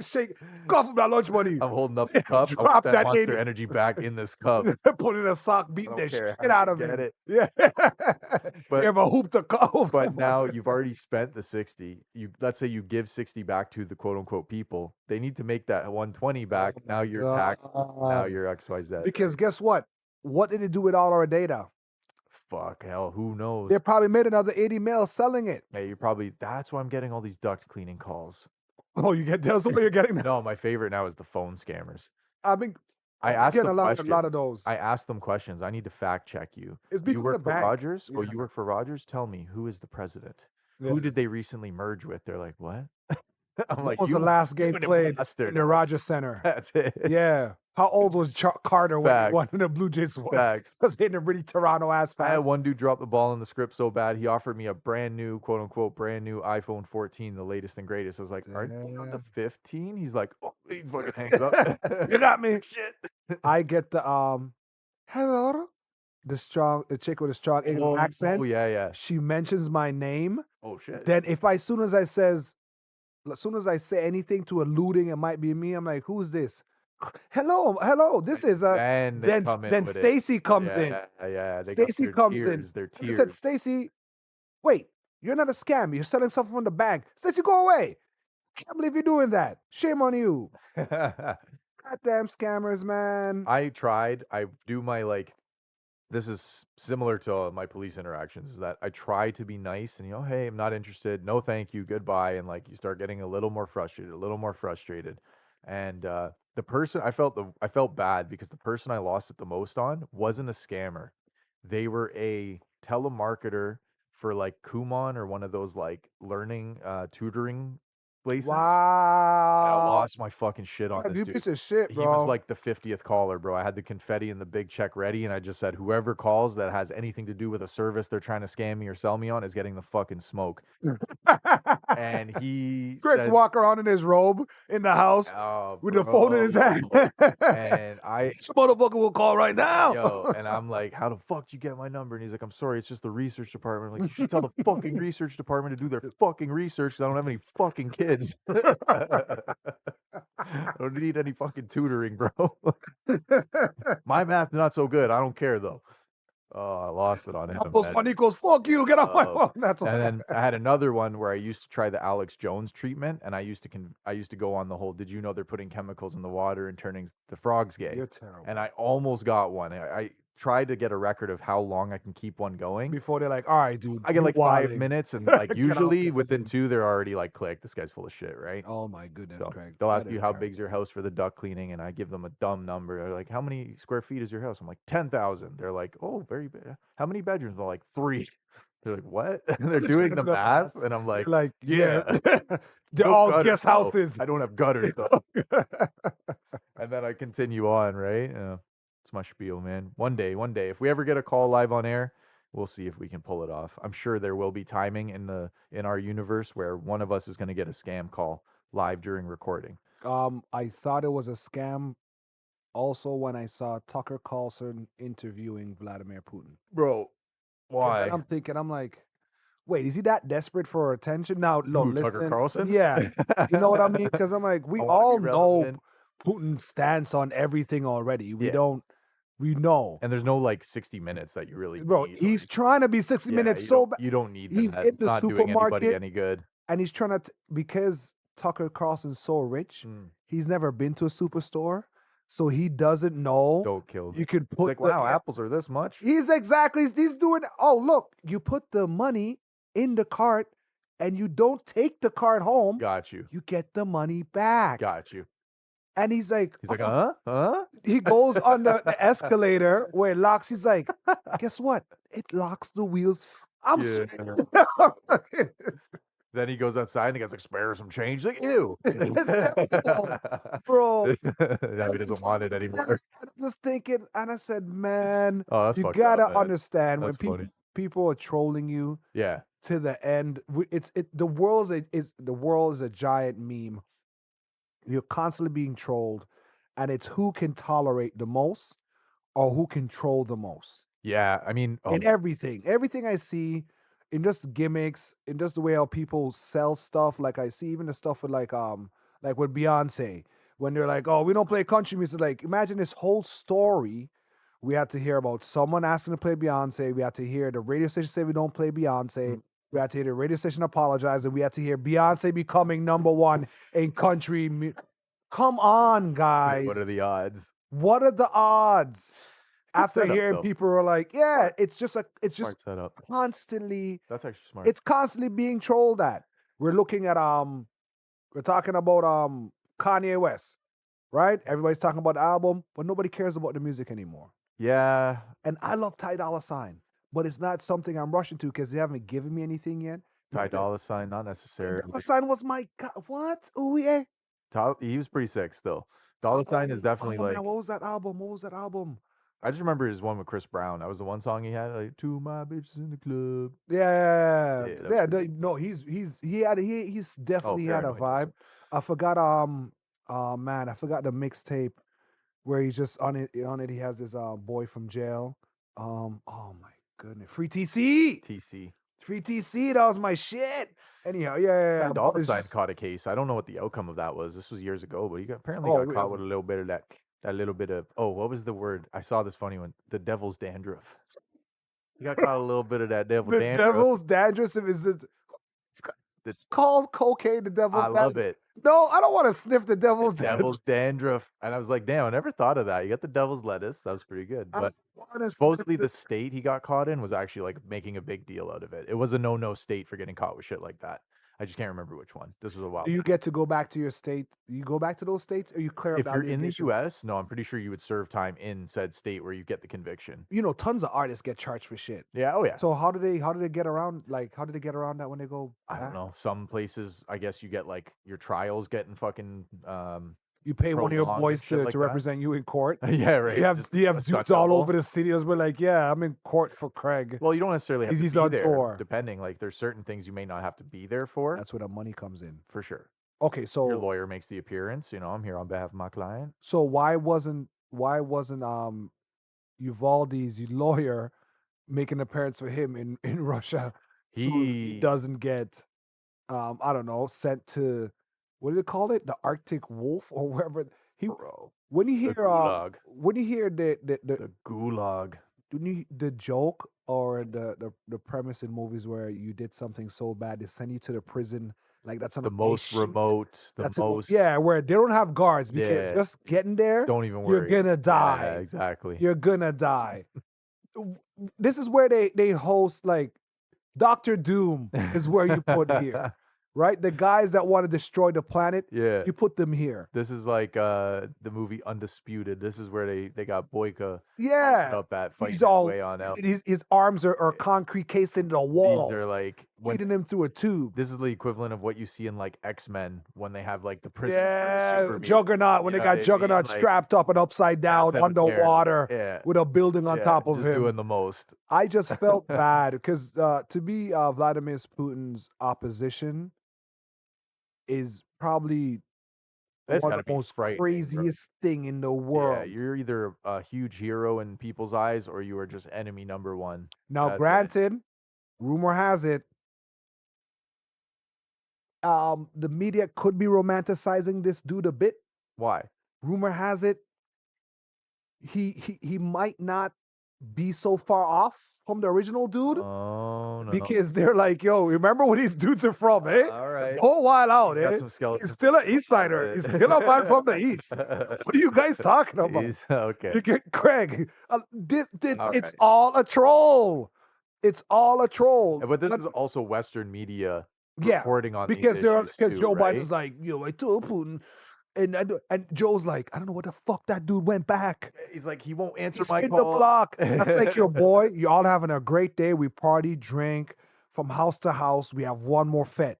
Shake, cough up that lunch money. I'm holding up the cup. I Drop want that that Monster 80. Energy back in this cup. Put in a sock, I beat don't the care shit how out you of get him. it. Yeah. But- you ever hooped a cup? But now you've already spent the 60. Let's say you give 60 back to the quote unquote people. They need to make that 120 back. Now you're taxed. Now you're XYZ. Because guess what? What did it do with all our data? Fuck hell, who knows? They probably made another 80 mil selling it. Hey, that's why I'm getting all these duct cleaning calls. Oh, you get that's what you're getting now. No, my favorite now is the phone scammers. I mean, I Oh, we're asked getting them a lot questions. of those. I asked them questions. I need to fact check you. It's You because of the work for bank. Rogers? Oh, Yeah, you work for Rogers? Tell me, who is the president? Who yeah. did they recently merge with? They're like, what? I'm What like, was the last you game an played in bastard. the I'm like, Rogers Center? that's it. Yeah. How old was Carter when Facts. the Blue Jays won? Facts. Was hitting a really Toronto ass I had fan. one dude drop the ball in the script so bad, he offered me a brand new, quote unquote, brand new iPhone 14, the latest and greatest. I was like, aren't you on the Damn. 15? He's like, oh, he fucking hangs up. You got me. Shit. I get the hello, the chick with a strong English Oh, accent. yeah, yeah. She mentions my name. Oh, shit. Then if I as soon as I say anything to alluding it might be me, I'm like, who's this? Hello. This is Then they come in then with it. Stacy comes in. Yeah, yeah. They got Stacy their comes in. tears, their I said, tears. Stacy, wait, you're not a scam. You're selling something from the bank. Stacy, go away. Can't believe you're doing that. Shame on you. Goddamn scammers, man. I tried. I do my this is similar to my police interactions is that I try to be nice and hey, I'm not interested. No, thank you. Goodbye. And you start getting a little more frustrated, a little more frustrated. And the person I felt bad because the person I lost it the most on wasn't a scammer. They were a telemarketer for Kumon or one of those learning tutoring places. And I Wow. lost my fucking shit on this You dude. piece of shit, He was bro. like the 50th caller, bro. I had the confetti and the big check ready, and I just said, whoever calls that has anything to do with a service they're trying to scam me or sell me on is getting the fucking smoke. And he Chris said, walk around in his robe in the house oh, with the phone in his hand. And This motherfucker will call right now. and I'm like, how the fuck did you get my number? And he's like, I'm sorry, it's just the research department. I'm like, you should tell the fucking research department to do their fucking research because I don't have any fucking kids. I don't need any fucking tutoring, bro. My math not so good. I don't care though. Oh, I lost it on him. Apple's money goes, fuck you, get off my phone. That's And why. then I had another one where I used to try the Alex Jones treatment, and I used to go on the whole. Did you know they're putting chemicals in the water and turning the frogs gay? You're terrible. And I almost got one. I tried to get a record of how long I can keep one going. Before they're like, all right, dude. I get you 5 wildin'." minutes, and Get usually out. within 2, they're already click. This guy's full of shit, right? Oh my goodness, So Craig. they'll ask That you is how terrible. big's your house for the duck cleaning, and I give them a dumb number. They're like, how many square feet is your house? I'm like, 10,000. They're like, oh, very big. How many bedrooms? I'm like, 3. They're like, what? And they're doing the math, and I'm like, Like, yeah. They're no all gutters, guest though. houses. I don't have gutters though. And then I continue on, right? It's my spiel, man. One day, if we ever get a call live on air, we'll see if we can pull it off. I'm sure there will be timing in our universe where one of us is going to get a scam call live during recording. I thought it was a scam also when I saw Tucker Carlson interviewing Vladimir Putin. Bro, 'Cause why? then I'm thinking, I'm like, wait, is he that desperate for attention? Now, look, Who, Tucker listen, Carlson? yeah, you know what I mean? Because I'm like, we I wanna be all know relevant. Putin's stance on everything already. We Yeah. don't, we know. And there's no 60 minutes that you really Bro, need. he's trying to be 60 minutes so bad. You don't need He's that. in It's the not doing anybody supermarket any good. and he's trying to, because Tucker Carlson's so rich, he's never been to a superstore. So he doesn't know. Don't kill me. You could He's put like, wow, apples are this much? He's doing, oh, look, you put the money in the cart and you don't take the cart home. Got you. You get the money back. Got you. And he's like, huh? He goes on the escalator where it locks. He's like, guess what? It locks the wheels. Yeah. Then he goes outside and the guy's like, spare some change. Like, ew. Bro. Now he doesn't want it anymore. I was thinking, and I said, man, Oh, that's you fucked gotta up, man. understand That's when funny. people are trolling you Yeah. to the end. The world is a giant meme. You're constantly being trolled, and it's who can tolerate the most or who can troll the most. Yeah. I mean, In everything I see, in just gimmicks, in just the way how people sell stuff. Like I see even the stuff with like with Beyonce, when they're like, oh, we don't play country music. Like, imagine this whole story. We had to hear about someone asking to play Beyonce. We had to hear the radio station say we don't play Beyonce. We had to hear the radio station apologize, and we had to hear Beyonce becoming number one in country. Come on, guys. What are the odds? What are the odds? After setup, hearing though. people are like, yeah, it's just Smart setup. constantly. That's actually smart. It's constantly being trolled at. We're looking at we're talking about Kanye West, right? Everybody's talking about the album, but nobody cares about the music anymore. Yeah. And I love Ty Dolla $ign, but it's not something I'm rushing to because they haven't given me anything yet. Ty Dolla $ign, not Ty necessarily. Dolla $ign was my god. What? Oh yeah. He was pretty sick still. Dolla $ign is definitely Oh man, like, what was that album? What was that album? I just remember his one with Chris Brown. That was the one song he had, like, "Two of my bitches in the club." Yeah, Yeah, that was yeah. pretty. No, he's Oh, definitely had a Paranoid also. vibe. I forgot oh man, I forgot the mixtape where he's just on it. He has this boy from jail. Oh my goodness, Free TC. TC. Free TC, that was my shit. Anyhow, yeah. Ty But Dolla it's $ign just caught a case. I don't know what the outcome of that was. This was years ago, but he apparently oh got caught with a little bit of that little bit of, oh, what was the word? I saw this funny one. The devil's dandruff. He got caught a little bit of that devil the dandruff. devil's dandruff is it's The, called cocaine. The devil's I love it. No, I don't want to sniff the devil's Devil's dandruff. And I was like, damn, I never thought of that. You got the devil's lettuce. That was pretty good. I But wanna sniff supposedly the the state he got caught in was actually like making a big deal out of it. It was a no state for getting caught with shit like that. I just can't remember which one. This was a while Do you back. get to go back to your state? You go back to those states, or you clear up If that you're in the litigation? US, no, I'm pretty sure you would serve time in said state where you get the conviction. You know, tons of artists get charged for shit. Yeah, oh yeah. So how do they get around? Like, how do they get around that when they go I don't back? know. Some places, I guess you get like your trials getting fucking You pay one of your prolonged and boys shit like to that. represent you in court. Yeah, right. Just You a have stunt dudes all double. over the city as well. Like, yeah, I'm in court for Craig. Well, you don't necessarily have to He's be on there, tour. depending. Like, there's certain things you may not have to be there for, That's where the money comes in. for sure. Okay, Your so lawyer makes the appearance. You know, I'm here on behalf of my client. why wasn't Uvalde's lawyer making an appearance for him in Russia so he He, doesn't get I don't know, sent to what do they call it? The Arctic Wolf or wherever he bro, when you the hear gulag, when you hear the gulag, the joke or the premise in movies where you did something so bad they send you to the prison like that's on the a most remote, the most, yeah, where they don't have guards because yeah, just getting there don't even you're worry. gonna Yeah, die. exactly. You're gonna die. This is where they host like Doctor Doom is where you put here, right? The guys that want to destroy the planet, Yeah. you put them here. This is like the movie Undisputed. This is where they got Boyka Yeah, up at fighting he's his all way on out. his arms are concrete cased into the These wall, are like when feeding him through a tube. this is the equivalent of what you see in like X-Men when they have like the prison Yeah, super mutants, Juggernaut when you they know what got I mean? Juggernaut Like, strapped up and upside down that's how they're- underwater Yeah. with a building on Yeah, top of just him. doing the most. I just felt bad because to be Vladimir Putin's opposition is probably That's one gotta of the be most frightening, bro. craziest thing in the Yeah, world. you're either a huge hero in people's eyes or you are just enemy number one. Now, That's it. granted, rumor has it, the media could be romanticizing this dude a bit. Why? Rumor has it, he might not be so far off from the original dude Oh no. because they're like, yo, remember where these dudes are from, eh? All right. Whole while out, He's got eh? some skeletons. He's still an East Sider. He's still a man from the East. What are you guys talking about? Okay. You get Craig. All It's right. all a troll. It's all a troll. But this is also Western media Yeah, reporting on because these they're issues because too, Joe right? Biden's like, I told Putin, and Joe's like, I don't know what the fuck that dude went back. He's like, he won't answer He's my in calls. the block. That's like your boy. You all having a great day. We party, drink from house to house. We have one more fete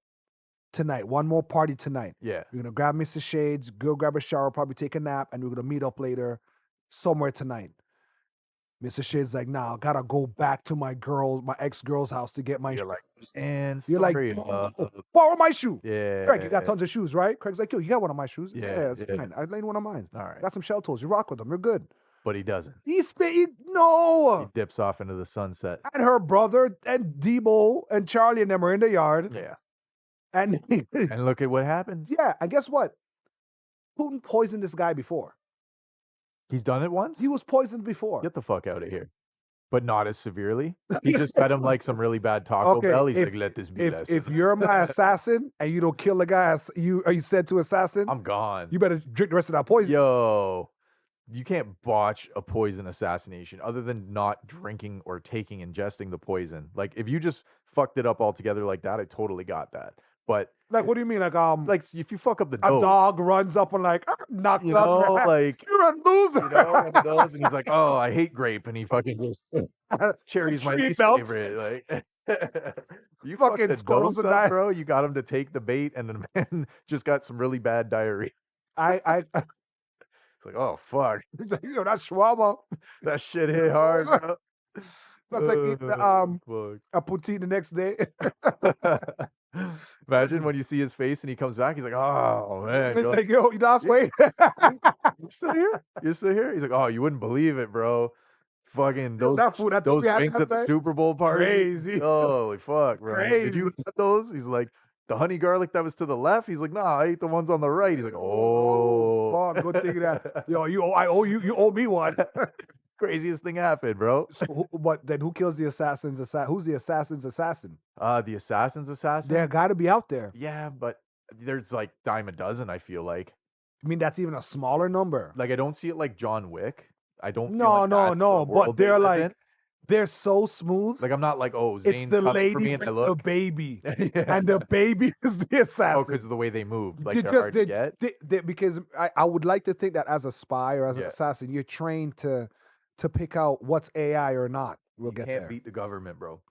tonight. One more party tonight. Yeah. We're gonna grab Mr. Shades, go grab a shower, probably take a nap, and we're gonna meet up later somewhere tonight. Mr. Shades like, nah, I gotta go back to my ex-girl's house to get my You're like, and You're like, sorry, borrow my shoe. yeah. Craig, you got tons of shoes, right? Craig's like, yo, you got one of my shoes? Yeah, it's yeah. fine. I lend one of mine. All I right. got some shell toes. You rock with them. You're good. But he doesn't. He He no. dips off into the sunset. And her brother and Debo and Charlie and them are in the yard. Yeah. And And look at what happened. yeah, and guess what? Putin poisoned this guy before. He's done it once? He was poisoned before. Get the fuck out of here. But not as severely. He just fed him like some really bad Taco Bell. He's like, let this be less. If you're my assassin and you don't kill the guy you said to assassin, I'm gone. you better drink the rest of that poison. Yo, you can't botch a poison assassination other than not drinking or ingesting the poison. Like if you just fucked it up altogether like that, I totally got that. But Like, what do you mean? Like, Like if you fuck up the a dose, dog runs up and like knocks you out your know, hand. like You're a loser. one of those, and he's like, "Oh, I hate grape," and he fucking just cherry's my Tree least melts. favorite. Like, you fucked Fucking the squirrels dose and up, die. bro. You got him to take the bait, and the man just got some really bad diarrhea. I It's like, oh fuck, he's like, yo, that's shawarma. that shit hit hard, bro. That's like eating Fuck. a poutine the next day. Imagine Listen, when you see his face and he comes back, he's like, "Oh man, it's like, yo, you lost "You- weight. you're still here? You're still here?" He's like, "Oh, you wouldn't believe it, bro. Fucking Yo, that food, that thing those we had wings last at the night, Super Bowl party. crazy, Holy fuck, bro. Did you crazy. have those?" He's like, "The honey garlic that was to the left." He's like, "Nah, I ate the ones on the right." He's like, Oh, "Oh, fuck, good thing that, yo, I owe you, you owe me one. craziest thing happened, bro." So, but then who kills the assassin's assassin? Who's the assassin's assassin? The assassin's assassin. There got to be out there. Yeah, but there's like dime a dozen. I feel like. I mean, that's even a smaller number. Like I don't see it like John Wick. I don't feel No, like no, that's the no. But world they they're live in. like, they're so smooth. Like I'm not like, oh, It's Zane's the coming for lady me, and I with the look. baby, Yeah. and the baby is the Oh, assassin. because of the way they move, like You they're just hard to get. because I would like to think that as a spy or as an Yeah. assassin, you're trained to pick out what's AI or not. We'll You get can't there. beat the government, bro.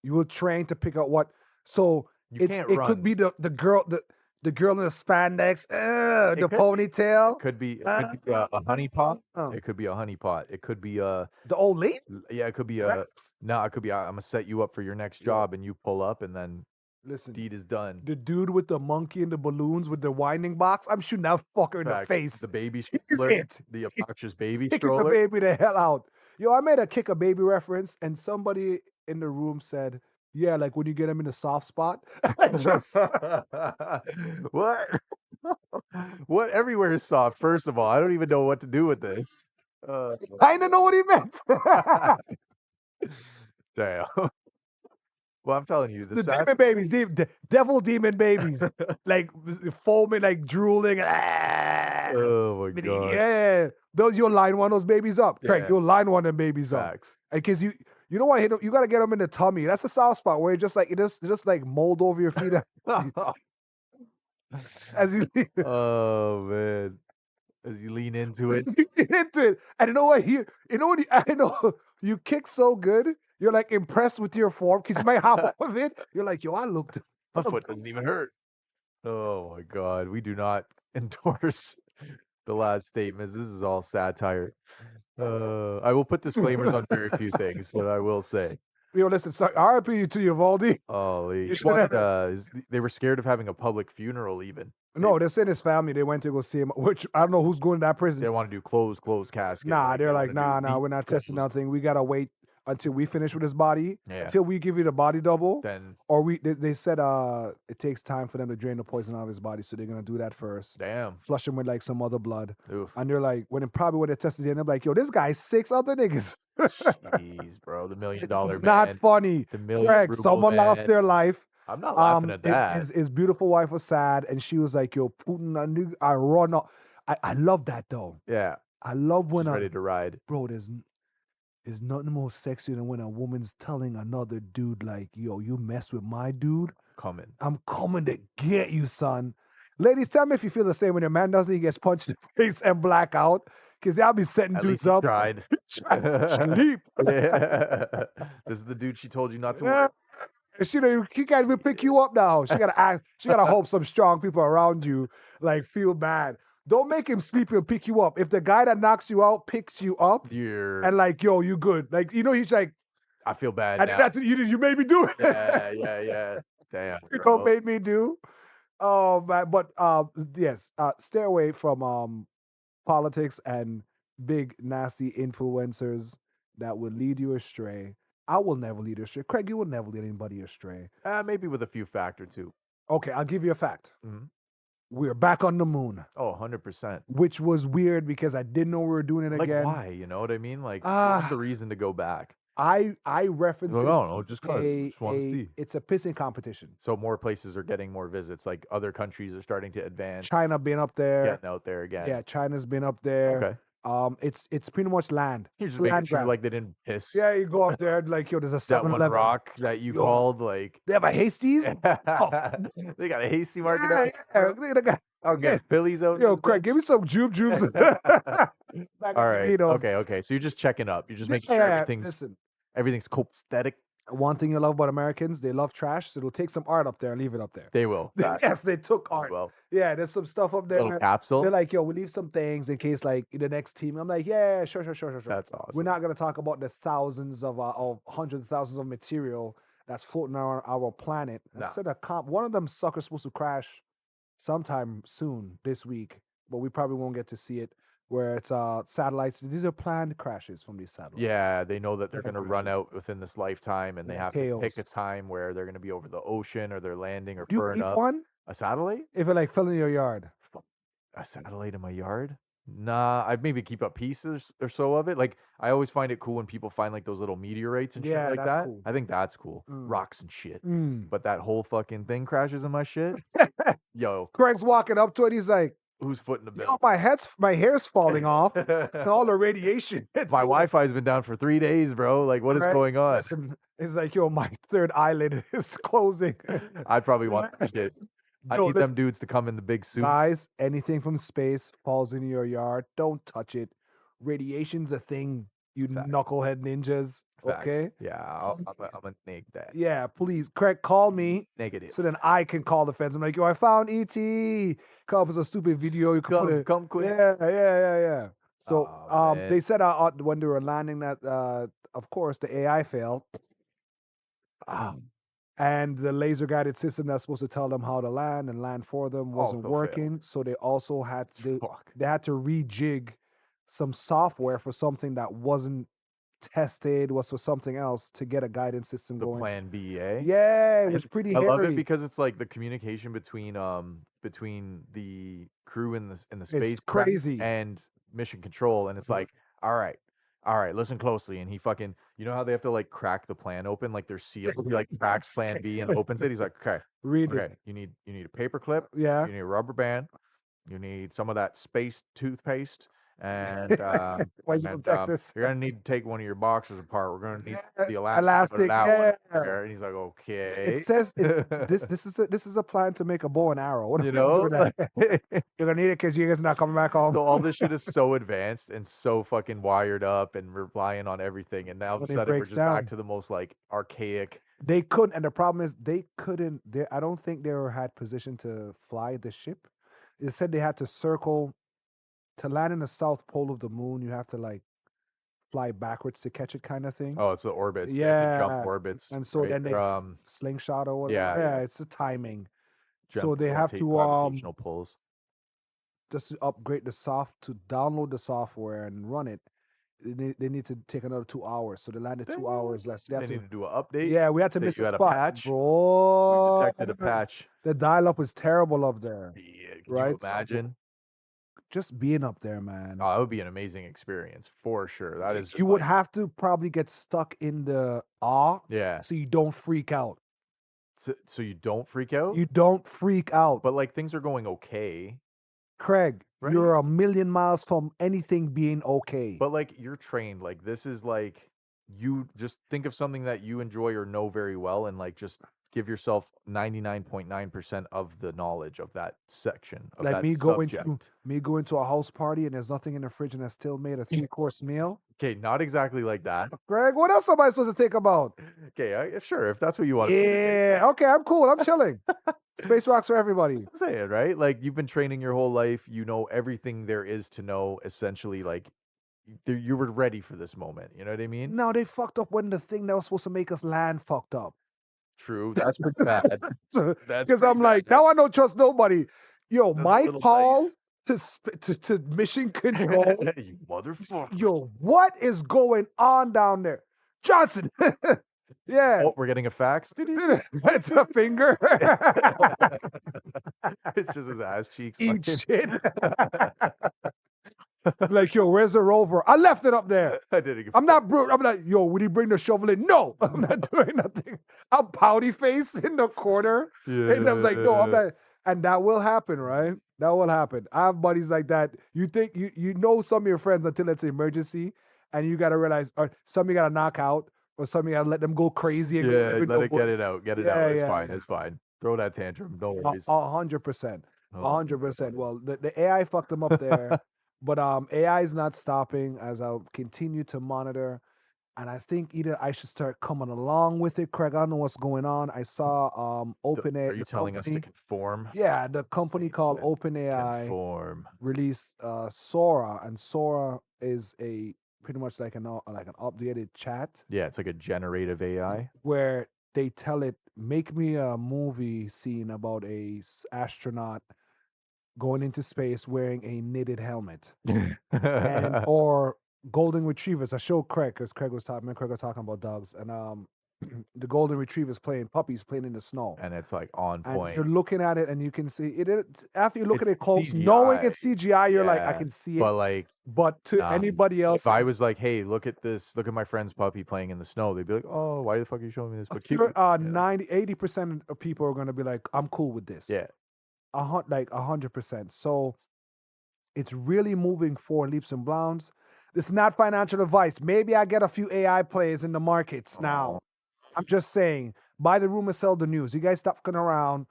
You will train to pick out what. So You it can't it run. could be the girl the girl in the spandex, the ponytail, It could be a honeypot. Oh. It could be a honeypot. It could be the old lady. yeah. It could be Perhaps. no. It could be I'm gonna set you up for your next job, and you pull up, and then Listen, deed is done. the dude with the monkey and the balloons with the winding box, I'm shooting that fucker in the Facts. face. The baby He's stroller, it. the obnoxious baby Kicking the stroller. baby the hell out. Yo, I made a kick a baby reference, and somebody in the room said, "Yeah, like when you get him in the soft spot." I just What? What? Everywhere is soft. First of all, I don't even know what to do with this. kind of know what he meant. Damn. Well, I'm telling you, The demon babies, devil demon babies, like foaming, like drooling. Oh my god. Yeah, those you'll line one of those babies up, Craig. Yeah. You'll line one of them babies up, Facts. because you don't want to hit them. You got to get them in the tummy. That's a soft spot where it just like mold over your feet as you Oh man. As you lean into it. as you get into it. And you know what? I know you kick so good. You're like impressed with your form because you might hop off of it. You're like, yo, I looked. My foot doesn't even hurt. Oh my god. We do not endorse the last statements. This is all satire. I will put disclaimers on very few things, but I will say. Yo, listen, sorry, RIP to you, Valdi. Holy You he should've- wanted, they were scared of having a public funeral even. No, they're saying his family. They went to go see him, which I don't know who's going to that They prison. don't want to do closed casket. Nah, they're they like, wanna do nah, deep we're not testing closed. nothing. We gotta wait until we finish with his body, Yeah. until we give you the body double, Then or they said it takes time for them to drain the poison out of his body, so they're gonna do that first. damn. Flush him with like some other blood, Oof. and they're like, when they tested it, they're like, yo, this guy's 6 other niggas. Jeez, bro. The $1 million It's man. not funny. The million Correct. ruble Someone lost man. their life. I'm not laughing at that. His beautiful wife was sad, and she was like, "Yo, Putin, I run up." I love that though. Yeah. I love when She's ready to ride. bro, there's nothing more sexy than when a woman's telling another dude like, "Yo, you mess with my dude, Coming. I'm coming to get you, son." Ladies, tell me if you feel the same when your man does it, he gets punched in the face and black out. Because I'll be setting At dudes least he up. tried. Sleep. Yeah. This is the dude she told you not to Yeah. work. And she can't even pick you up now. She gotta hope some strong people around you like feel bad. Don't make him sleep and pick you up. If the guy that knocks you out picks you up You're, and like, yo, you good. Like, he's like, I feel bad and now. that's you made me do it. Yeah. Damn. You Bro. made me do. Oh man, but yes, stay away from politics and big nasty influencers that will lead you astray. I will never lead you astray. Craig, you will never lead anybody astray. Maybe with a few factor too. Okay, I'll give you a fact. Mhm. We're back on the moon, Oh, 100%. which was weird because I didn't know we were doing it Like again. why? You know what I mean? Like Ah. what's the reason to go back? I referenced Like, it. I don't know, just cause. Just want to see. It's a pissing competition. So more places are getting more visits. Like other countries are starting to advance, China been up there. getting out there again. Yeah, China's been up there. Okay. It's pretty much land. You're It's just making land sure grab. like they didn't piss Yeah, you go up there and like, yo, there's a that one 7-Eleven. rock that you Yo, called like they have a Hasties? Oh, they got a hasty market yeah, out yeah. there, bro. They got, I'll yeah. get Phillies out in Yo, this Craig, bitch. give me some jubes. Back All of right. Doritos. Okay. So you're just checking up. You're just making sure Yeah, listen. everything's copacetic. One thing you love about Americans, they love trash, so they'll take some art up there and leave it up there. They will. Yes, they took art. Well, Yeah, there's some stuff up there. little capsule. They're like, yo, we leave some things in case like the next team. I'm like, yeah, sure. That's awesome. We're not gonna talk about the thousands of hundreds of thousands of material that's floating around our planet. Nah. I said one of them suckers supposed to crash sometime soon this week, but we probably won't get to see it. Where it's satellites. These are planned crashes from these satellites. Yeah, they know that they're Planned going to run crashes. out within this lifetime, and they Yeah, have to pick a KOs. time where they're going to be over the ocean or they're landing or Do you burn eat up. one A satellite? if it like fell in your yard? A satellite in my yard? Nah, I'd maybe keep up pieces or so of it. Like I always find it cool when people find like those little meteorites and shit Yeah, like that's that. cool. I think that's cool. Mm. Rocks and shit. Mm. But that whole fucking thing crashes in my shit. Yo, Craig's walking up to it. He's like, who's footing the yo, bill? my hair's falling off. And all the radiation. My Wi-Fi's been down for 3 days, bro. Like, what is going on? Listen, it's like, yo, my third eyelid is closing. I'd probably want that shit. I Yo, need them dudes to come in the big suit. Guys, anything from space falls into your yard, don't touch it. Radiation's a thing, you knucklehead ninjas. Facts. Okay? Yeah, I'm gonna neg that. Yeah, please. Craig, call me. Negative. So then I can call the feds. I'm like, yo, I found ET. Come up with a stupid video. You can put it. Come quick. Yeah. So Oh, they said when they were landing that, of course, the AI failed. And the laser guided system that's supposed to tell them how to land and land for them wasn't working. So they also had they had to rejig some software for something that wasn't tested, was for something else to get a guidance system The going. plan B, eh? Yeah, it was pretty hairy. I love it because it's like the communication between the crew in the space crazy and mission control, and it's like, all right, listen closely. And he fucking, you know how they have to like crack the plan open, like they're sealed. He like cracks plan B and opens it. He's like, okay, read it. You need a paper clip. Yeah. You need a rubber band. You need some of that space toothpaste. And you're gonna need to take one of your boxes apart. We're gonna need the elastic. Yeah. And he's like, okay. It says this is a plan to make a bow and arrow. What you know, you're gonna need it because you guys not coming back home. So all this shit is so advanced and so fucking wired up, and relying on everything. And now all of a sudden we're just back to the most like archaic. They couldn't, and the problem is they couldn't. I don't think they had position to fly the ship. It said they had to circle. To land in the south pole of the moon, you have to like fly backwards to catch it, kind of thing. Oh, it's the orbits. Yeah, jump orbits. And so then they slingshot or whatever. Yeah, it's the timing. So they have to gravitational pulls. Just to upgrade to download the software and run it. They need to take another 2 hours. So they landed 2 hours less. They need to do an update. Yeah, we had to miss a patch, bro. We detected a patch. The dial-up was terrible up there. Yeah, right? You imagine? Just being up there, man. Oh, that would be an amazing experience for sure. That is. You would have to probably get stuck in the awe. Yeah. So you don't freak out. So you don't freak out? You don't freak out. But like things are going okay. Craig, right? You're a million miles from anything being okay. But like you're trained. Like this is like you just think of something that you enjoy or know very well, and like just give yourself 99.9% of the knowledge of that section. Of like that me going subject. to a house party and there's nothing in the fridge and I still made a 3-course meal. Okay, not exactly like that. Greg, what else am I supposed to think about? Okay, sure, if that's what you want. Yeah, okay, I'm cool. I'm chilling. Space rocks for everybody. That's what I'm saying, right? Like you've been training your whole life. You know everything there is to know. Essentially, like you were ready for this moment. You know what I mean? No, they fucked up when the thing that was supposed to make us land fucked up. True, that's pretty bad. Because I'm like, now I don't trust nobody. Yo, my call to mission control. You motherfucker. Yo, what is going on down there? Johnson. Yeah. Oh, we're getting a fax. It's a finger. It's just his ass cheeks. Eat shit. Like, yo, where's the rover? I left it up there. I'm not brute. I'm like, yo, would he bring the shovel in? No, I'm not doing nothing. I'm pouty face in the corner. Yeah. And I was like, no, I'm not. And that will happen, right? That will happen. I have buddies like that. You think you know some of your friends until it's an emergency, and you gotta realize, or some you gotta knock out, or some you gotta let them go crazy and go live Yeah, in let the it get woods. it out. Get it out. Yeah, It's yeah, fine. It's fine. Throw that tantrum. No a worries. 100%, a Oh, 100%. Well, the AI fucked them up there, but AI is not stopping as I'll continue to monitor. And I think either I should start coming along with it, Craig. I don't know what's going on. I saw are OpenAI, you the telling us to company, conform? yeah, the company Same called shit. OpenAI Conform. released Sora, and Sora is a pretty much like an updated chat Yeah, it's like a generative AI. where they tell it, make me a movie scene about astronaut going into space wearing a knitted helmet, and or golden retrievers. I showed Craig because Craig was talking. Me and Craig were talking about dogs, and the golden retrievers playing puppies playing in the snow. And it's like on And point. you're looking at it, and you can see after you look It's at it close, knowing CGI. it's CGI, you're like, I Yeah. can see it. But like, But to anybody if I else's, was like, hey, look at this, look at my friend's puppy playing in the snow, they'd be like, oh, why the fuck are you showing me this? But cute. sure, Yeah. 80% of people are gonna be like, I'm cool with this. Yeah. Like 100%. So it's really moving forward leaps and bounds. This is not financial advice. Maybe I get a few AI players in the markets now. Oh. I'm just saying, buy the rumor, sell the news. You guys stop fucking around.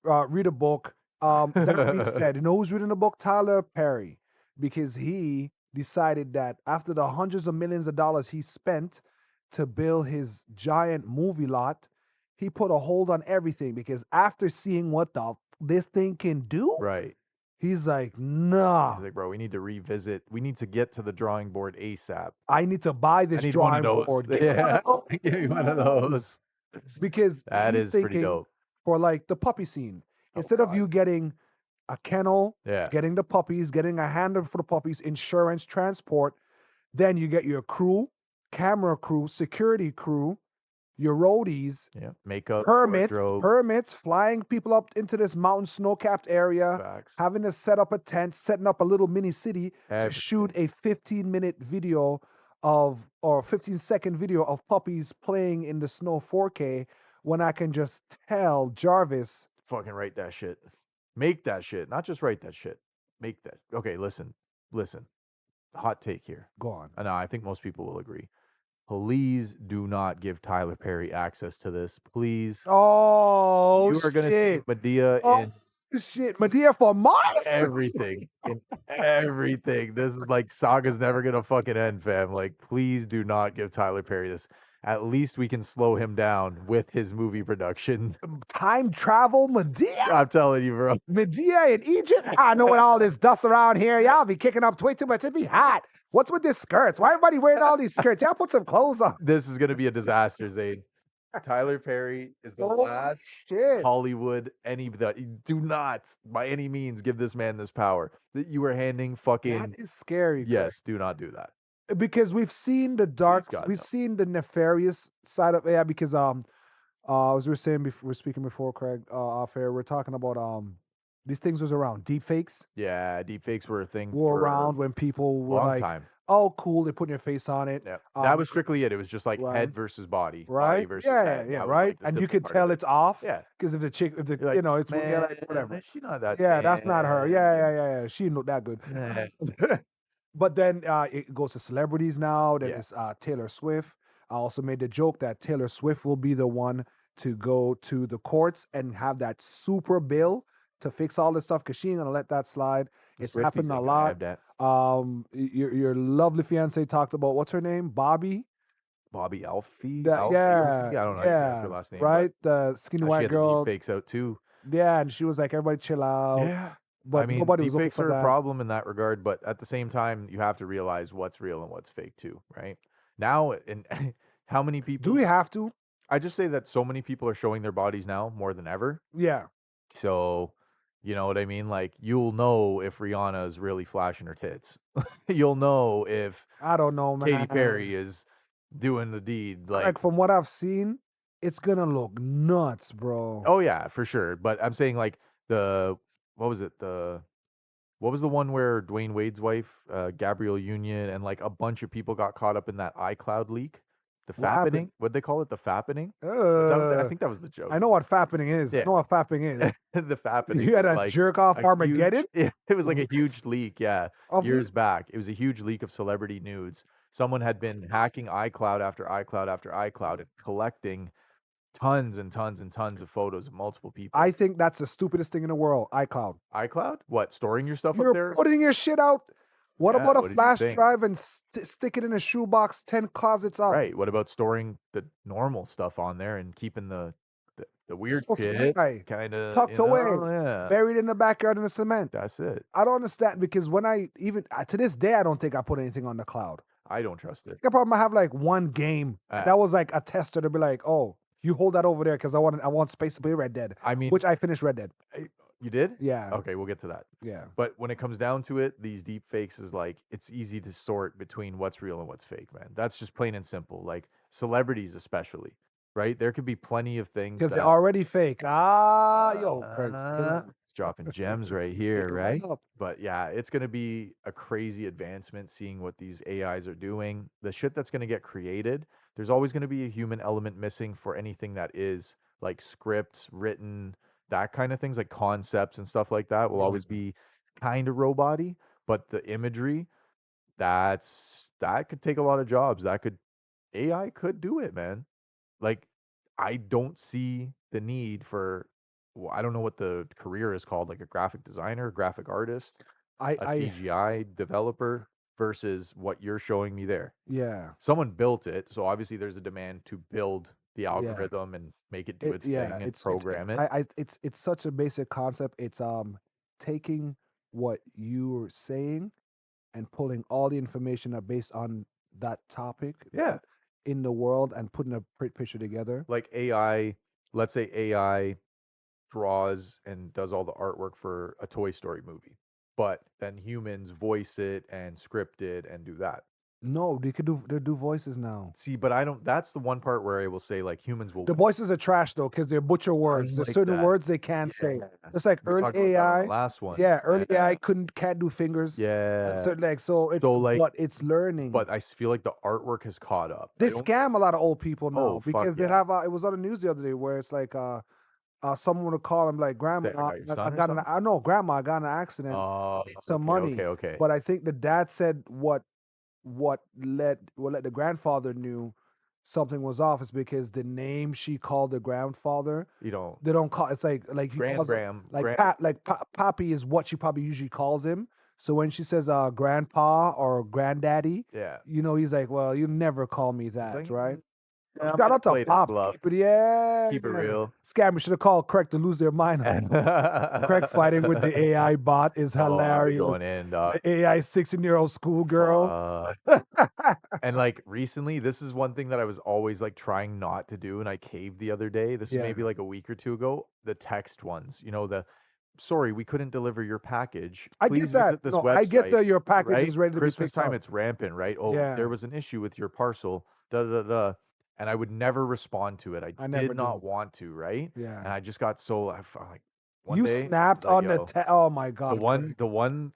Read a book. That being said, you know who's reading the book? Tyler Perry, because he decided that after the hundreds of millions of dollars he spent to build his giant movie lot, he put a hold on everything because after seeing what this thing can do, Right. he's like, He's nah, like, bro, we need to revisit. We need to get to the drawing board ASAP. I need to buy I this need one of drawing those. board. Give me one Yeah. of Give me one of those. those. Because That he's is pretty thinking dope. for like the puppy scene. Oh Instead of God. you getting a kennel, Yeah. getting the puppies, getting a handler for the puppies, insurance, transport, then you get your crew, camera crew, security crew, your roadies, Yeah. Makeup, wardrobe, permits, flying people up into this mountain snow-capped area, facts, having to set up a tent, setting up a little mini city to shoot everything. a 15-minute video or 15-second video of puppies playing in the snow 4K when I can just tell Jarvis, Fucking write that shit. Make that shit. Not just write that shit. Make that. Okay, listen. Hot take here. go on. And I think most people will agree. Please do not give Tyler Perry access to this. Please. Oh, You are gonna see shit. Medea Oh, in shit. Medea for Mars? everything. In everything. This is like saga's never gonna fucking end, fam. Like, please do not give Tyler Perry this. At least we can slow him down with his movie production. Time travel Medea? I'm telling you, bro. Medea in Egypt? I know with all this dust around here, y'all be kicking up way too much. It'd be hot. What's with these skirts? Why everybody wearing all these skirts? Y'all put some clothes on. This is gonna be a disaster, Zayn. Tyler Perry is the Oh, last shit. Hollywood do not by any means give this man this power that you are handing fucking. That is scary. Yes, do not do that. Because we've seen the dark, God, we've no. seen the nefarious side of AI. Because as we were saying before, we are speaking before, Craig, off air, we're talking about these things was around. Deepfakes Yeah, deepfakes were a thing were for around when people a were long like, time. "Oh, cool, they're putting your face on it." Yeah, that was strictly it. It was just like right. head versus body, body Right? versus Yeah, head. yeah, That was right. like the And you typical could part of tell it. it's off Yeah, because if the you're like, it's yeah, man, like, whatever. she's not that. Yeah, that's not her. Yeah, tan." yeah, yeah, yeah. She didn't look that good. Yeah. But then it goes to celebrities now. Then Yeah. it's Taylor Swift. I also made the joke that Taylor Swift will be the one to go to the courts and have that super bill to fix all this stuff because she ain't gonna let that slide. The It's Swifties happened a ain't gonna lot. have that. Your lovely fiance talked about what's her name, Bobby. Bobby Alfie. That Alfie? yeah, I don't know how you pronounce yeah, her last name. right. The skinny But she white had the girl. deep fakes out too. Yeah, and she was like, "Everybody chill out." Yeah. I But mean, nobody was looking deepfakes for are a that. problem in that regard, but at the same time, you have to realize what's real and what's fake too, right? Now, and how many people? Do we have to? I just say that so many people are showing their bodies now more than ever. Yeah. So, you know what I mean? Like, you'll know if Rihanna is really flashing her tits. You'll know if I don't know, Katy man. Perry is doing the deed. Like, Craig, from what I've seen, it's gonna look nuts, bro. oh yeah, for sure. But I'm saying like the what was it? What was the one where Dwayne Wade's wife, Gabrielle Union, and like a bunch of people got caught up in that iCloud leak? The What happened? fappening? What'd they call it? The fappening? Was that what I Uh, think that was the joke. I know what fappening is. I Yeah. know what fapping is. The fappening You had was a like jerk off a Armageddon? huge it was like a What? huge leak, yeah, Of years back. It was a huge leak of celebrity nudes. Someone had been hacking iCloud after iCloud after iCloud and collecting tons and tons and tons of photos of multiple I people. think that's the stupidest thing in the world. iCloud. iCloud? What, storing your stuff up You're there? putting your shit out. What Yeah, about a what did you flash think? drive and stick it in a shoebox 10 closets up? Right, what about storing the normal stuff on there and keeping the weird Close shit by, kinda, tucked away, yeah, buried in the backyard in the cement. that's it. I don't understand because when I even to this day, I don't think I put anything on the cloud. I don't trust it. I probably have like one game, and Uh, that was like a tester to be like, "Oh, you hold that over there because I want space to play Red Dead," I mean, which I finished Red Dead. you did? Yeah, Okay, we'll get to that. yeah. But when it comes down to it, these deep fakes is like it's easy to sort between what's real and what's fake, man. That's just plain and simple. Like celebrities especially, right? There could be plenty of things Because they're that already fake. Yo, Craig, it's dropping gems right here, fill right? it up. But yeah, it's going to be a crazy advancement seeing what these AIs are doing. The shit that's going to get created, there's always going to be a human element missing for anything that is like scripts, written, that kind of things, like concepts and stuff like that will Yeah. always be kind of robot-y, but the imagery, that could take a lot of jobs. That could AI could do it, man. Like, I don't see the need for, well, I don't know what the career is called, like a graphic designer, graphic artist, a I CGI developer versus what you're showing me there. yeah, Someone built it, so obviously there's a demand to build the yeah. algorithm and make it do its Yeah, thing and program it. it's such a basic concept. It's taking what you're saying and pulling all the information up based on that topic Yeah, in the world and putting a picture together. like AI, let's say AI draws and does all the artwork for a Toy Story movie, but then humans voice it and script it and do that. No, they do voices now. See, but I don't, that's the one part where I will say like humans will The win. voices are trash though because they're butcher I words. There's like certain that. words they can't say. Yeah. It's like We early talked about that on the AI. last one. Yeah, early Yeah. AI can't do fingers. Yeah. So like it's So like, but it's learning. but I feel like the artwork has caught up. They I don't, scam a lot of old people oh now fuck because they yeah. have it was on the news the other day where it's like someone would call him like Say, I grandma got your son I or got an something? I know grandma I got in an accident Oh, need some okay, money okay, okay. but I think the dad said what let the grandfather knew something was off is because the name she called the grandfather You don't, they don't call it's like he calls him like Pappy is what she probably usually calls him so when she says grandpa or granddaddy yeah. you know he's like well you never call me He's that like, right. yeah, I'm Shout gonna out to play this Pop, bluff. but yeah, Keep it real. Scammer should have called Craig to lose their mind. Craig fighting with the AI bot is Oh, I'll be hilarious. going in, dog. The AI 16-year-old schoolgirl. And like recently, this is one thing that I was always like trying not to do, and I caved the other day. This is Yeah. maybe like a week or two ago. The text ones, you know, the sorry, we couldn't deliver your package. I Please get that. visit this No, website. I get that your package right? is ready to Christmas be picked time, up. it's rampant, right? Oh, Yeah. there was an issue with your parcel. Da da da. And I would never respond to it. I never did not do. want to, right? Yeah. And I just got so I'm like one You day snapped like, on yo, oh my god. the one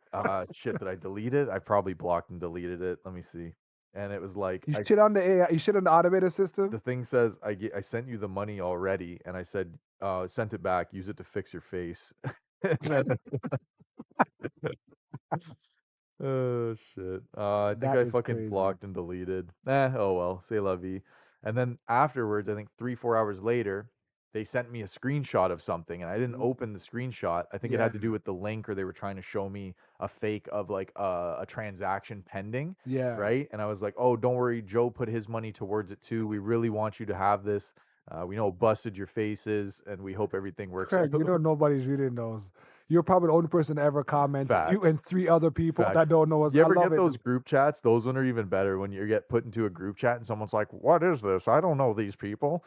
shit that I deleted, I probably blocked and deleted it. Let me see. And it was like You shit on the AI, you shit on the automated the system? thing says I sent you the money already, and I said sent it back. Use it to fix your face. Oh shit. I think That I is fucking crazy. blocked and deleted. Oh well, c'est la vie. And then afterwards, I think 3-4 hours later, they sent me a screenshot of something, and I didn't open the screenshot. I think it had to do with the link, or they were trying to show me a fake of like a transaction pending, Yeah. right? And I was like, oh, don't worry, Joe put his money towards it too. We really want you to have this. We know how busted your face is, and we hope everything works Craig, you know out. nobody's reading those. You're probably the only person to ever comment. You Facts. and 3 other people Facts. that don't know us. You I ever love get it. those group chats? Those one are even better when you get put into a group chat and someone's like, "What is this? I don't know these people."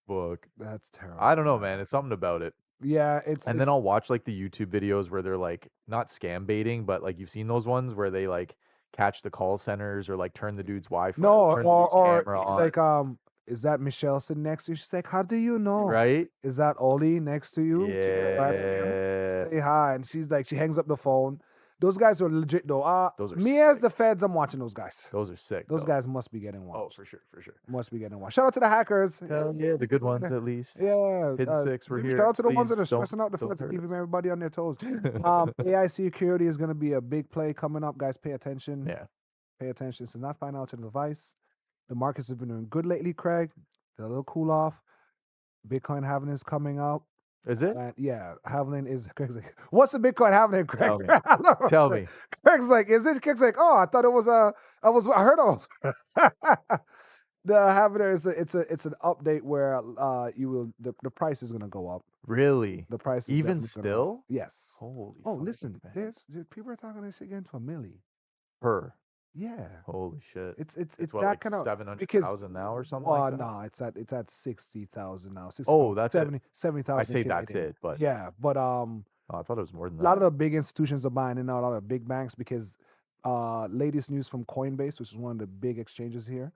Book. That's terrible. I don't know, man. It's something about it. Yeah, it's And then I'll watch like the YouTube videos where they're like not scam baiting, but like you've seen those ones where they like catch the call centers or like turn the dude's Wi-Fi, no, turn the dude's or camera it's on, like is that Michelle sitting next to you? She's like, how do you know? right? Is that Oli next to you? Right? Yeah. Say hi, and she's like, she hangs up the phone. Those guys are legit though. Those are Me as sick. the feds, I'm watching those guys. Those are sick. Those though. guys must be getting Oh, watched. for sure, for sure. Must be getting watched. Shout out to the hackers. Hell yeah, the good ones at least. Yeah, Hidden Six, we're maybe here. shout out to the ones that Please are stressing out the don't feds, hurt keeping us. everybody on their toes. AI security is going to be a big play coming up, guys. Pay attention. Yeah. Pay attention. This is not financial advice. The markets have been doing good lately, Craig. They're a little cool off. Bitcoin halving is coming up. Is it? Yeah, halving is. Craig's like, what's the Bitcoin halving, Craig? Tell me. Tell me. Craig's like, is it? Craig's like, oh, I thought it was I heard it was. The halving is it's an update where you will the price is gonna go up. Really? The price is Even definitely gonna go up. still? Yes. Holy Oh, fucking listen, man. people are talking this shit getting to a milli. Per. Yeah. Holy shit. It's what, that like kind of 700,000 now or something like that? no, it's at 60,000 now. 60, Oh, that's it. 70,000. I say that's Canadian. it, but Yeah, but oh, I thought it was more than a that. lot of the big institutions are buying in now, a lot of big banks because latest news from Coinbase, which is one of the big exchanges here.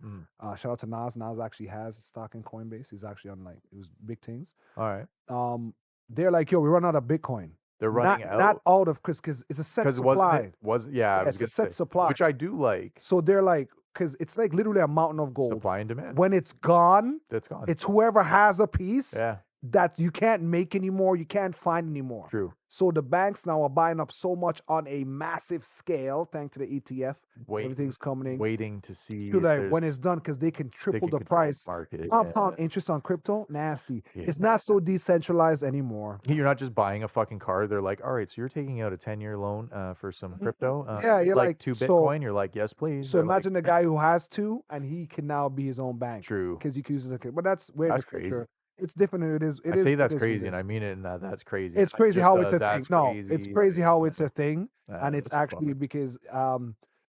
Shout out to Nas. Nas actually has stock in Coinbase. He's actually on it was big things. All right. They're like, yo, we run out of Bitcoin. They're running out? Not out of because it's a set supply. Yeah, I was it's a gonna set say, supply, which I do like. So they're like, because it's like literally a mountain of gold. Supply and demand. When it's gone, That's gone. it's whoever has a piece Yeah. that you can't make anymore, you can't find anymore. True. So the banks now are buying up so much on a massive scale, thanks to the ETF. Everything's coming in. Waiting to see when it's done, because they can triple the price. Compound interest on crypto, nasty. Yeah. It's not so decentralized anymore. You're not just buying a fucking car. They're like, all right, so you're taking out a 10-year loan for some crypto. Yeah, you're like 2 Bitcoin. You're like, yes, please. So They're imagine the guy who has 2, and he can now be his own bank. True. Because he can use it. But that's weird. That's crazy. It's different. It is. I say that's crazy, and I mean it in that's crazy. It's crazy how it's a thing. No, it's crazy how it's a thing, and it's actually because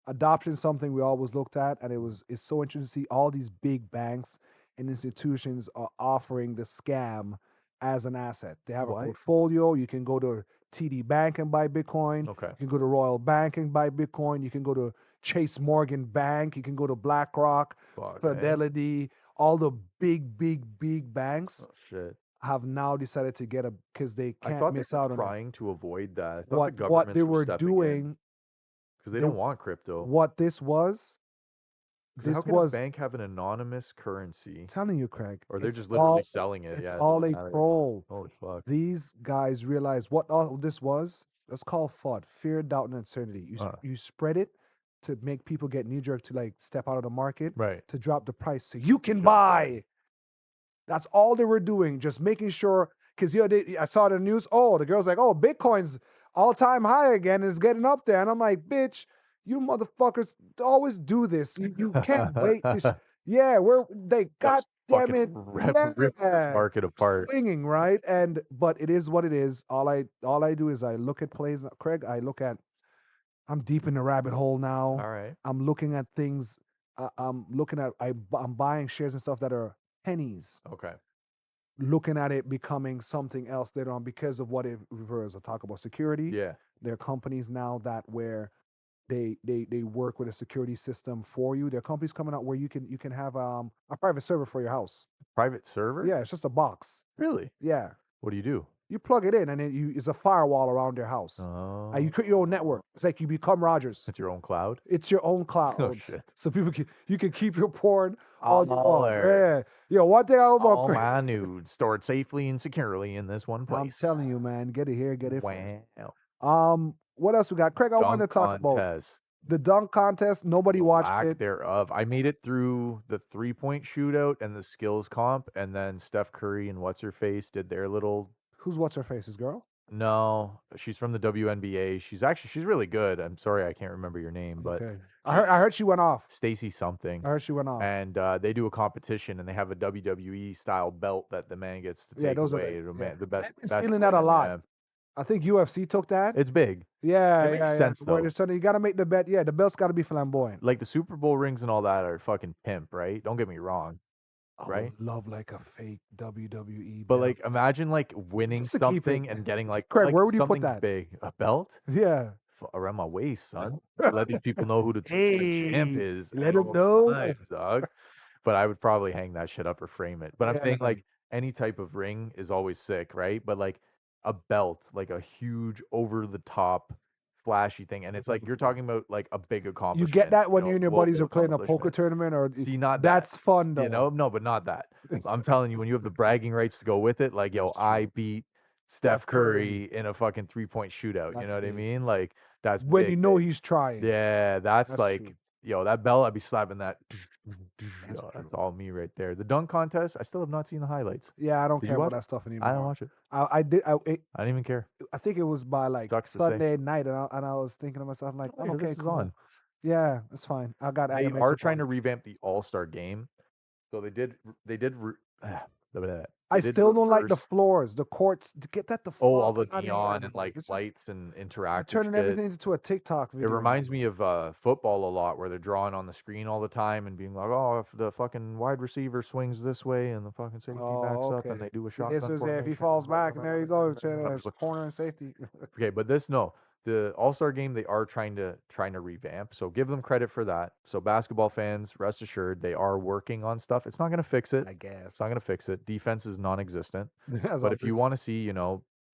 adoption is something we always looked at, and it's so interesting to see all these big banks and institutions are offering the scam as an asset. They have a portfolio. You can go to TD Bank and buy Bitcoin. Okay. You can go to Royal Bank and buy Bitcoin. You can go to Chase Morgan Bank. You can go to BlackRock, Fidelity. All the big banks have now decided to get because they can't miss out on trying to avoid that. What they were doing because they don't want crypto. What this was. How can a bank have an anonymous currency? I'm telling you, Craig. Or they're just literally selling it. It's all a troll. Holy fuck. These guys realized what all this was. That's called FUD, fear, doubt, and uncertainty. You spread it to make people get knee-jerk to like step out of the market, to drop the price so you can buy. That's all they were doing, just making sure. Because I saw the news. Oh, the girl's like, oh, Bitcoin's all-time high again. It's getting up there, and I'm like, bitch, you motherfuckers always do this. You can't wait. They got damn it, rip the market apart, swinging right. But it is what it is. All I do is I look at plays, Craig. I'm deep in the rabbit hole now. All right. I'm looking at things. I'm buying shares and stuff that are pennies. Okay. Looking at it becoming something else later on because of what it reverses. I'll talk about security. Yeah. There are companies now where they work with a security system for you. There are companies coming out where you can have a private server for your house. Private server? Yeah, it's just a box. Really? Yeah. What do you do? You plug it in, and it's a firewall around your house. Oh. You create your own network. It's like you become Rogers. It's your own cloud? It's your own cloud. Oh, shit. So you can keep your porn all there. Yeah. One thing I know about all my nudes stored safely and securely in this one place. I'm telling you, man. Get it here, get it. Wow. What else we got? Craig, I want to talk about the dunk contest. Nobody watched it. Thereof. I made it through the 3-point shootout and the skills comp, and then Steph Curry and what's-her-face did their little... Who's what's-her-face's girl? No, she's from the WNBA. She's really good. I'm sorry I can't remember your name, but I heard she went off. Stacey something. I heard she went off. And they do a competition, and they have a WWE style belt that the man gets to take away. The best. I've been feeling that a lot. Yeah. I think UFC took that. It's big. Yeah, it makes sense, though. You got to make the bet. Yeah, the belt's got to be flamboyant. Like the Super Bowl rings and all that are fucking pimp, right? Don't get me wrong. Right? I would love like a fake WWE but belt. like imagine like winning something and getting like Craig, where would you something put that? Big. A belt? Yeah. Around my waist, son. Let these people know who the pimp is. Let them know. Times, dog. But I would probably hang that shit up or frame it. But I'm saying like any type of ring is always sick, right? But like a belt, like a huge over the top flashy thing, and it's like you're talking about like a big You accomplishment. get that when you and your buddies global are playing a poker accomplishment. tournament, or See, not that. that's fun though. No, but not that. So I'm telling you, when you have the bragging rights to go with it, like, yo, That's I true. beat Steph Steph Curry. Curry in a fucking 3-point shootout. You That's know what I big. mean? Like, that's When you big, know big. he's trying. Yeah, that's That's like, true. yo, that bell, I'd be slapping that. That's Yo, that's true. all me right there. The dunk contest, I still have not seen the highlights. Yeah, I don't Did care you about watch that it? stuff I didn't anymore. watch it. I did. I didn't even care. I think it was by like Sucks to say. Sunday night, and I was thinking to myself like, Oh, oh, yeah, okay, this is cool. on. Yeah, it's fine. I got They anime are trying to football. revamp the All-Star game. So I they did still don't like the reverse. floors, the courts. To get that the fuck Oh, all the out of neon here. and like It's just, lights and they're interactive turning shit. everything into a TikTok It video now. reminds me of football a lot, where they're drawing on the screen all the time and being like, "Oh, if the fucking wide receiver swings this way and the fucking safety backs Oh, up and okay. they do a See, this shotgun was if he formation." falls back, and there you go, I'm just like, corner and safety. okay, but this no, the All-Star game they are trying to revamp. So give them credit for that. So basketball fans, rest assured, they are working on stuff. It's not going to fix it. I It's guess. not going to fix it. Defense is non-existent. As But long if as- you want to see,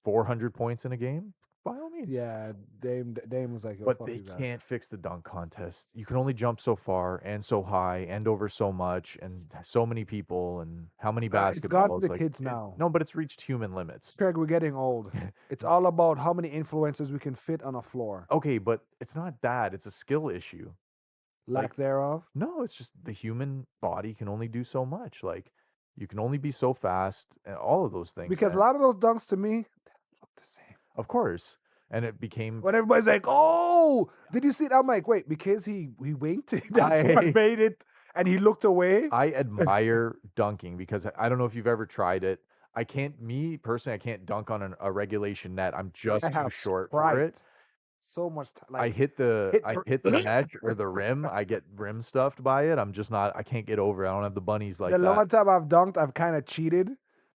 400 points in a game, by all means. yeah, Dame was like, yo, But fuck they you guys. can't fix the dunk contest. You can only jump so far and so high and over so much and so many people and how many It's gone to basketballs. the Like, kids now. no, but it's reached human limits. Craig, we're getting old. It's all about how many influencers we can fit on a floor. Okay, but it's not that. It's a skill issue. Lack thereof. No, it's just the human body can only do so much. Like, you can only be so fast and all of those things. Because a man. lot of those dunks to me, they look the same. Of course. And it became When everybody's like, "Oh, did you see it?" I'm like, "Wait, because he winked. That's what made it." And he looked away. I admire dunking because I don't know if you've ever tried it. Me personally, I can't dunk on a regulation net. I'm just I too have short for it. Sprite. So much time. I Like, hit the hit I per- hit the mesh or the rim. I get rim stuffed by it. I'm just not. I can't get over it. I don't have the bunnies like the that. long time I've dunked, I've kind of cheated.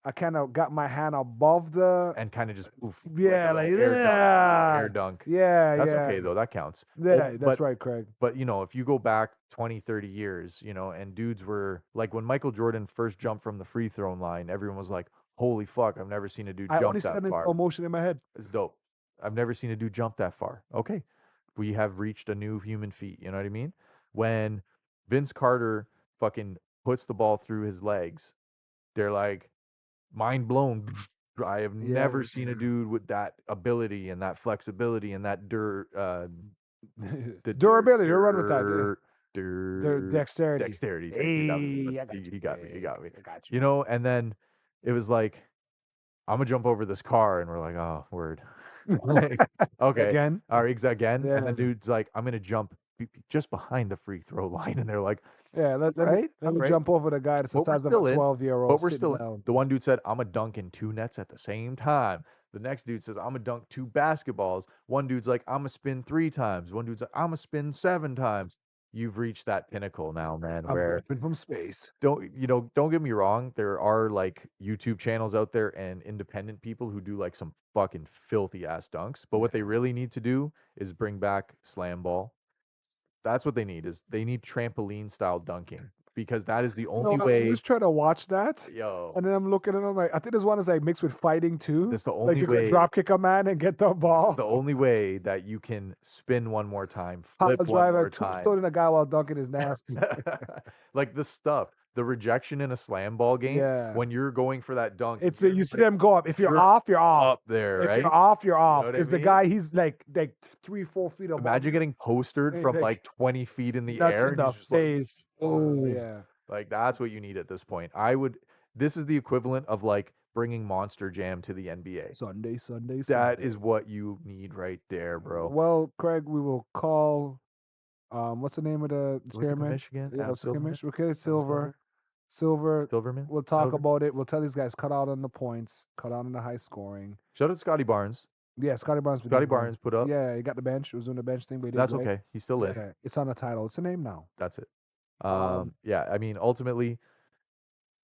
I kind of got my hand above the. And kind of just poof, Yeah, a like, little air dunk. Yeah, That's yeah. okay though. That counts. Yeah, that's but right, Craig. But if you go back 20, 30 years, and dudes were like when Michael Jordan first jumped from the free throw line, everyone was like, "Holy fuck, I've never seen a dude I jump only said that it in far." slow motion in my head. It's dope. I've never seen a dude jump that far. Okay. We have reached a new human feat, you know what I mean? When Vince Carter fucking puts the ball through his legs, they're like mind blown. I have never seen a dude with that ability and that flexibility and that Durability. You're running with that. Dexterity. Dexterity. Thank you. Hey, I got you. He got me. He got me. I got you. And then it was like, I'm gonna jump over this car, and we're like, oh, word. Like, okay. Again? All right, again. Yeah. And the dude's like, I'm gonna jump just behind the free throw line, and they're like, Yeah, let right, me jump over the guy that's the but we're size of a still in. 12-year-old. But we're sitting still down. the one dude said, I'm a dunk in 2 nets at the same time. The next dude says, I'm a dunk 2 basketballs. One dude's like, I'm a spin 3 times. One dude's like, I'm a spin 7 times. You've reached that pinnacle now, man, I'm where ripping from space. don't get me wrong, there are like YouTube channels out there and independent people who do like some fucking filthy ass dunks, but what they really need to do is bring back slam ball. That's what they need trampoline style dunking, because that is the only I way. was trying to watch that, Yo, and then I'm looking at it, I'm like, I think this one is like mixed with fighting too. that's the Like only you way. could drop kick a man and get the ball. It's the only way that you can spin one more time, flip Pile one driver, more time. tombstone a guy while dunking is nasty. Like the rejection in a slam ball game. Yeah. When you're going for that dunk, It's you're you see like them go up. If you're you're off, you're off. up there, If right? you're off, you're off. what I Because the mean? guy, he's like 3-4 feet above. Imagine getting postered from Like, like 20 feet in the That's air. in And the he's just like, face. Oh, yeah. like that's what you need at this point. This is the equivalent of like bringing Monster Jam to the NBA. Sunday. That is what you need right there, bro. Well, Craig, we will call. What's the name of the What's the chairman? commission again? Yeah, what's the Silverman? commission? Okay, Silver. Silverman. We'll talk Silver? about it. We'll tell these guys cut out on the points, cut out on the high scoring. Shout out to Scotty Barnes. Yeah, Scotty Barnes. Scotty Barnes put up. Yeah, he got the bench. He was doing the bench thing, but he did That's great. okay. He's still in. Yeah, it's on the title. It's a name now. That's it. Um, Yeah, I mean, ultimately,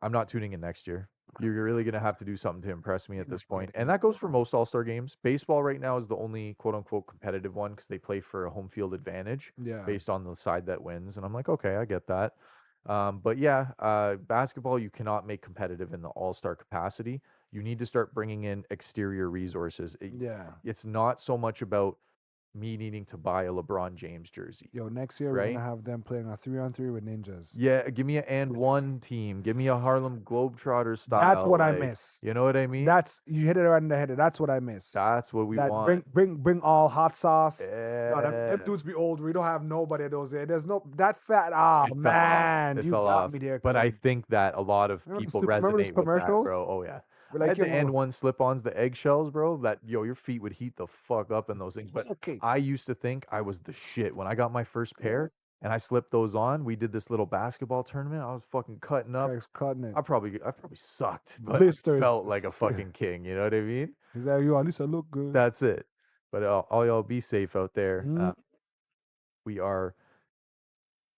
I'm not tuning in next year. You're really going to have to do something to impress me at this point. And that goes for most All-Star games. Baseball right now is the only quote-unquote competitive one because they play for a home field advantage Yeah. based on the side that wins. And I'm like, okay, I get that. But yeah, basketball, you cannot make competitive in the All-Star capacity. You need to start bringing in exterior resources. Yeah. It's not so much about me needing to buy a LeBron James jersey, Yo, next year we're right? gonna have them playing a 3-on-3 with ninjas. Yeah, give me an and one team. Give me a Harlem Globetrotter That's style. what I Like, miss. you know what I mean? That's you hit it right in the head. That's what I miss. That's what we That want. bring all hot sauce. No, them Yeah. dudes be old. We don't have nobody of those there. There's no that fat. Ah It fell off. man, It you fell got off. me there, But I Craig. think that a lot of people Remember those resonate with that, commercials? bro. Oh yeah. We're I like, had the and yo, one slip-ons, the eggshells, bro. That your feet would heat the fuck up in those things. But okay, I used to think I was the shit when I got my first pair and I slipped those on. We did this little basketball tournament. I was fucking cutting up. Craig's cutting it. I probably sucked, but I Blisters. felt like a fucking king. You know what I mean? He's like, yo, at least I look good. That's it. But all y'all be safe out there. Mhm. We are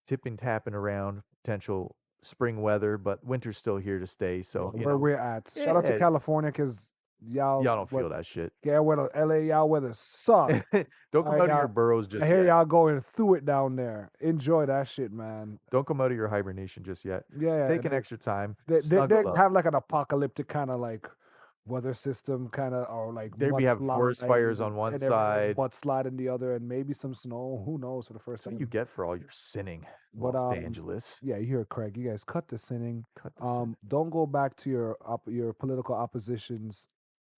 tipping tapping around potential spring weather, but winter's still here to stay. So Where we're at. Shout out to yeah, California because y'all y'all don't feel that shit. Yeah, weather, LA, y'all weather suck. Don't come Alright, out of your y'all. burrows I just hear yet. y'all going through it down there. Enjoy that shit, man. Don't come out of your hibernation just yet. Yeah, Take an extra time. they Snuggle up. have like an apocalyptic kind of like weather system, kind of, or like There we have forest fires on one side. mudslide in the other, and maybe some snow. Who knows for the first That's what time? you get for all your sinning, But Los Angeles. yeah, you hear Craig. You guys cut the sinning. Cut the sin. Don't go back to your political opposition's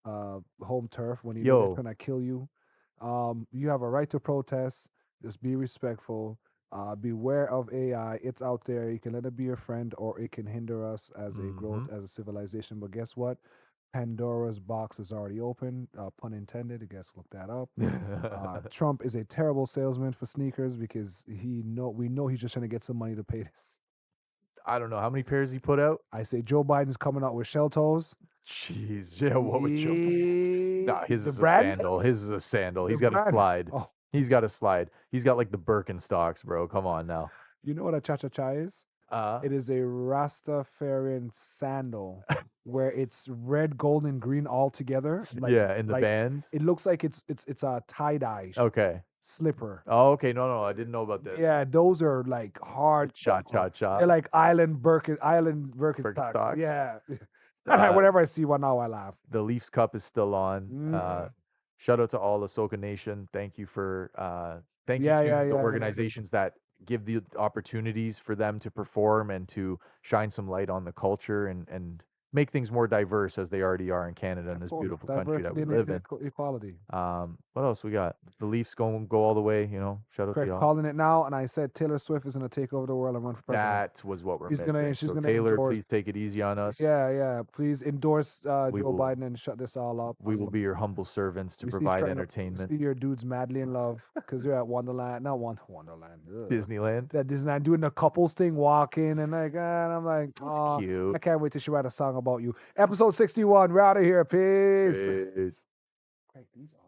home turf when you know they're Yo, trying to kill you. You have a right to protest. Just be respectful. Beware of AI. It's out there. You can let it be your friend, or it can hinder us as a growth as a civilization. But guess what? Pandora's box is already open. Pun intended. I guess look that up. Trump is a terrible salesman for sneakers because we know he's just trying to get some money to pay this. I don't know how many pairs he put out. I say Joe Biden's coming out with shell toes. Jeez, yeah, what would you? Nah, his The is a brand? sandal. His is a sandal. He's The got a brand. slide. Oh, He's got a slide. He's got like the Birkenstocks, bro. Come on now. you know what a cha-cha-cha is? It is a Rastafarian sandal where it's red, gold, and green all together. Yeah, in the bands. It looks like it's a tie-dye Okay. slipper. Oh, okay. No, I didn't know about this. Yeah, those are like hard. Cha-cha-cha. They're like island Birkenstocks. Birkenstocks. Yeah. Whenever I see one now, I laugh. The Leafs Cup is still on. Shout out to all Ahsoka Nation. Thank you for thank you to the organizations that give the opportunities for them to perform and to shine some light on the culture and make things more diverse as they already are in Canada and this beautiful country that we live in. Equality. What else we got? The Leafs go all the way, you know. Shout out to y'all. Calling it now, and I said Taylor Swift is going to take over the world and run for president. That was what we're She's missing. gonna Taylor, endorse, please take it easy on us. Yeah. Please endorse Joe will, Biden and shut this all up. We will be your humble servants to provide entertainment. See your dudes madly in love because they're at Wonderland. Not Wonderland. Disneyland. That Disneyland doing the couples thing, walking and like, and I'm like, oh, cute. I can't wait till she write a song about you. Episode 61. We're out of here. Peace. Peace. These are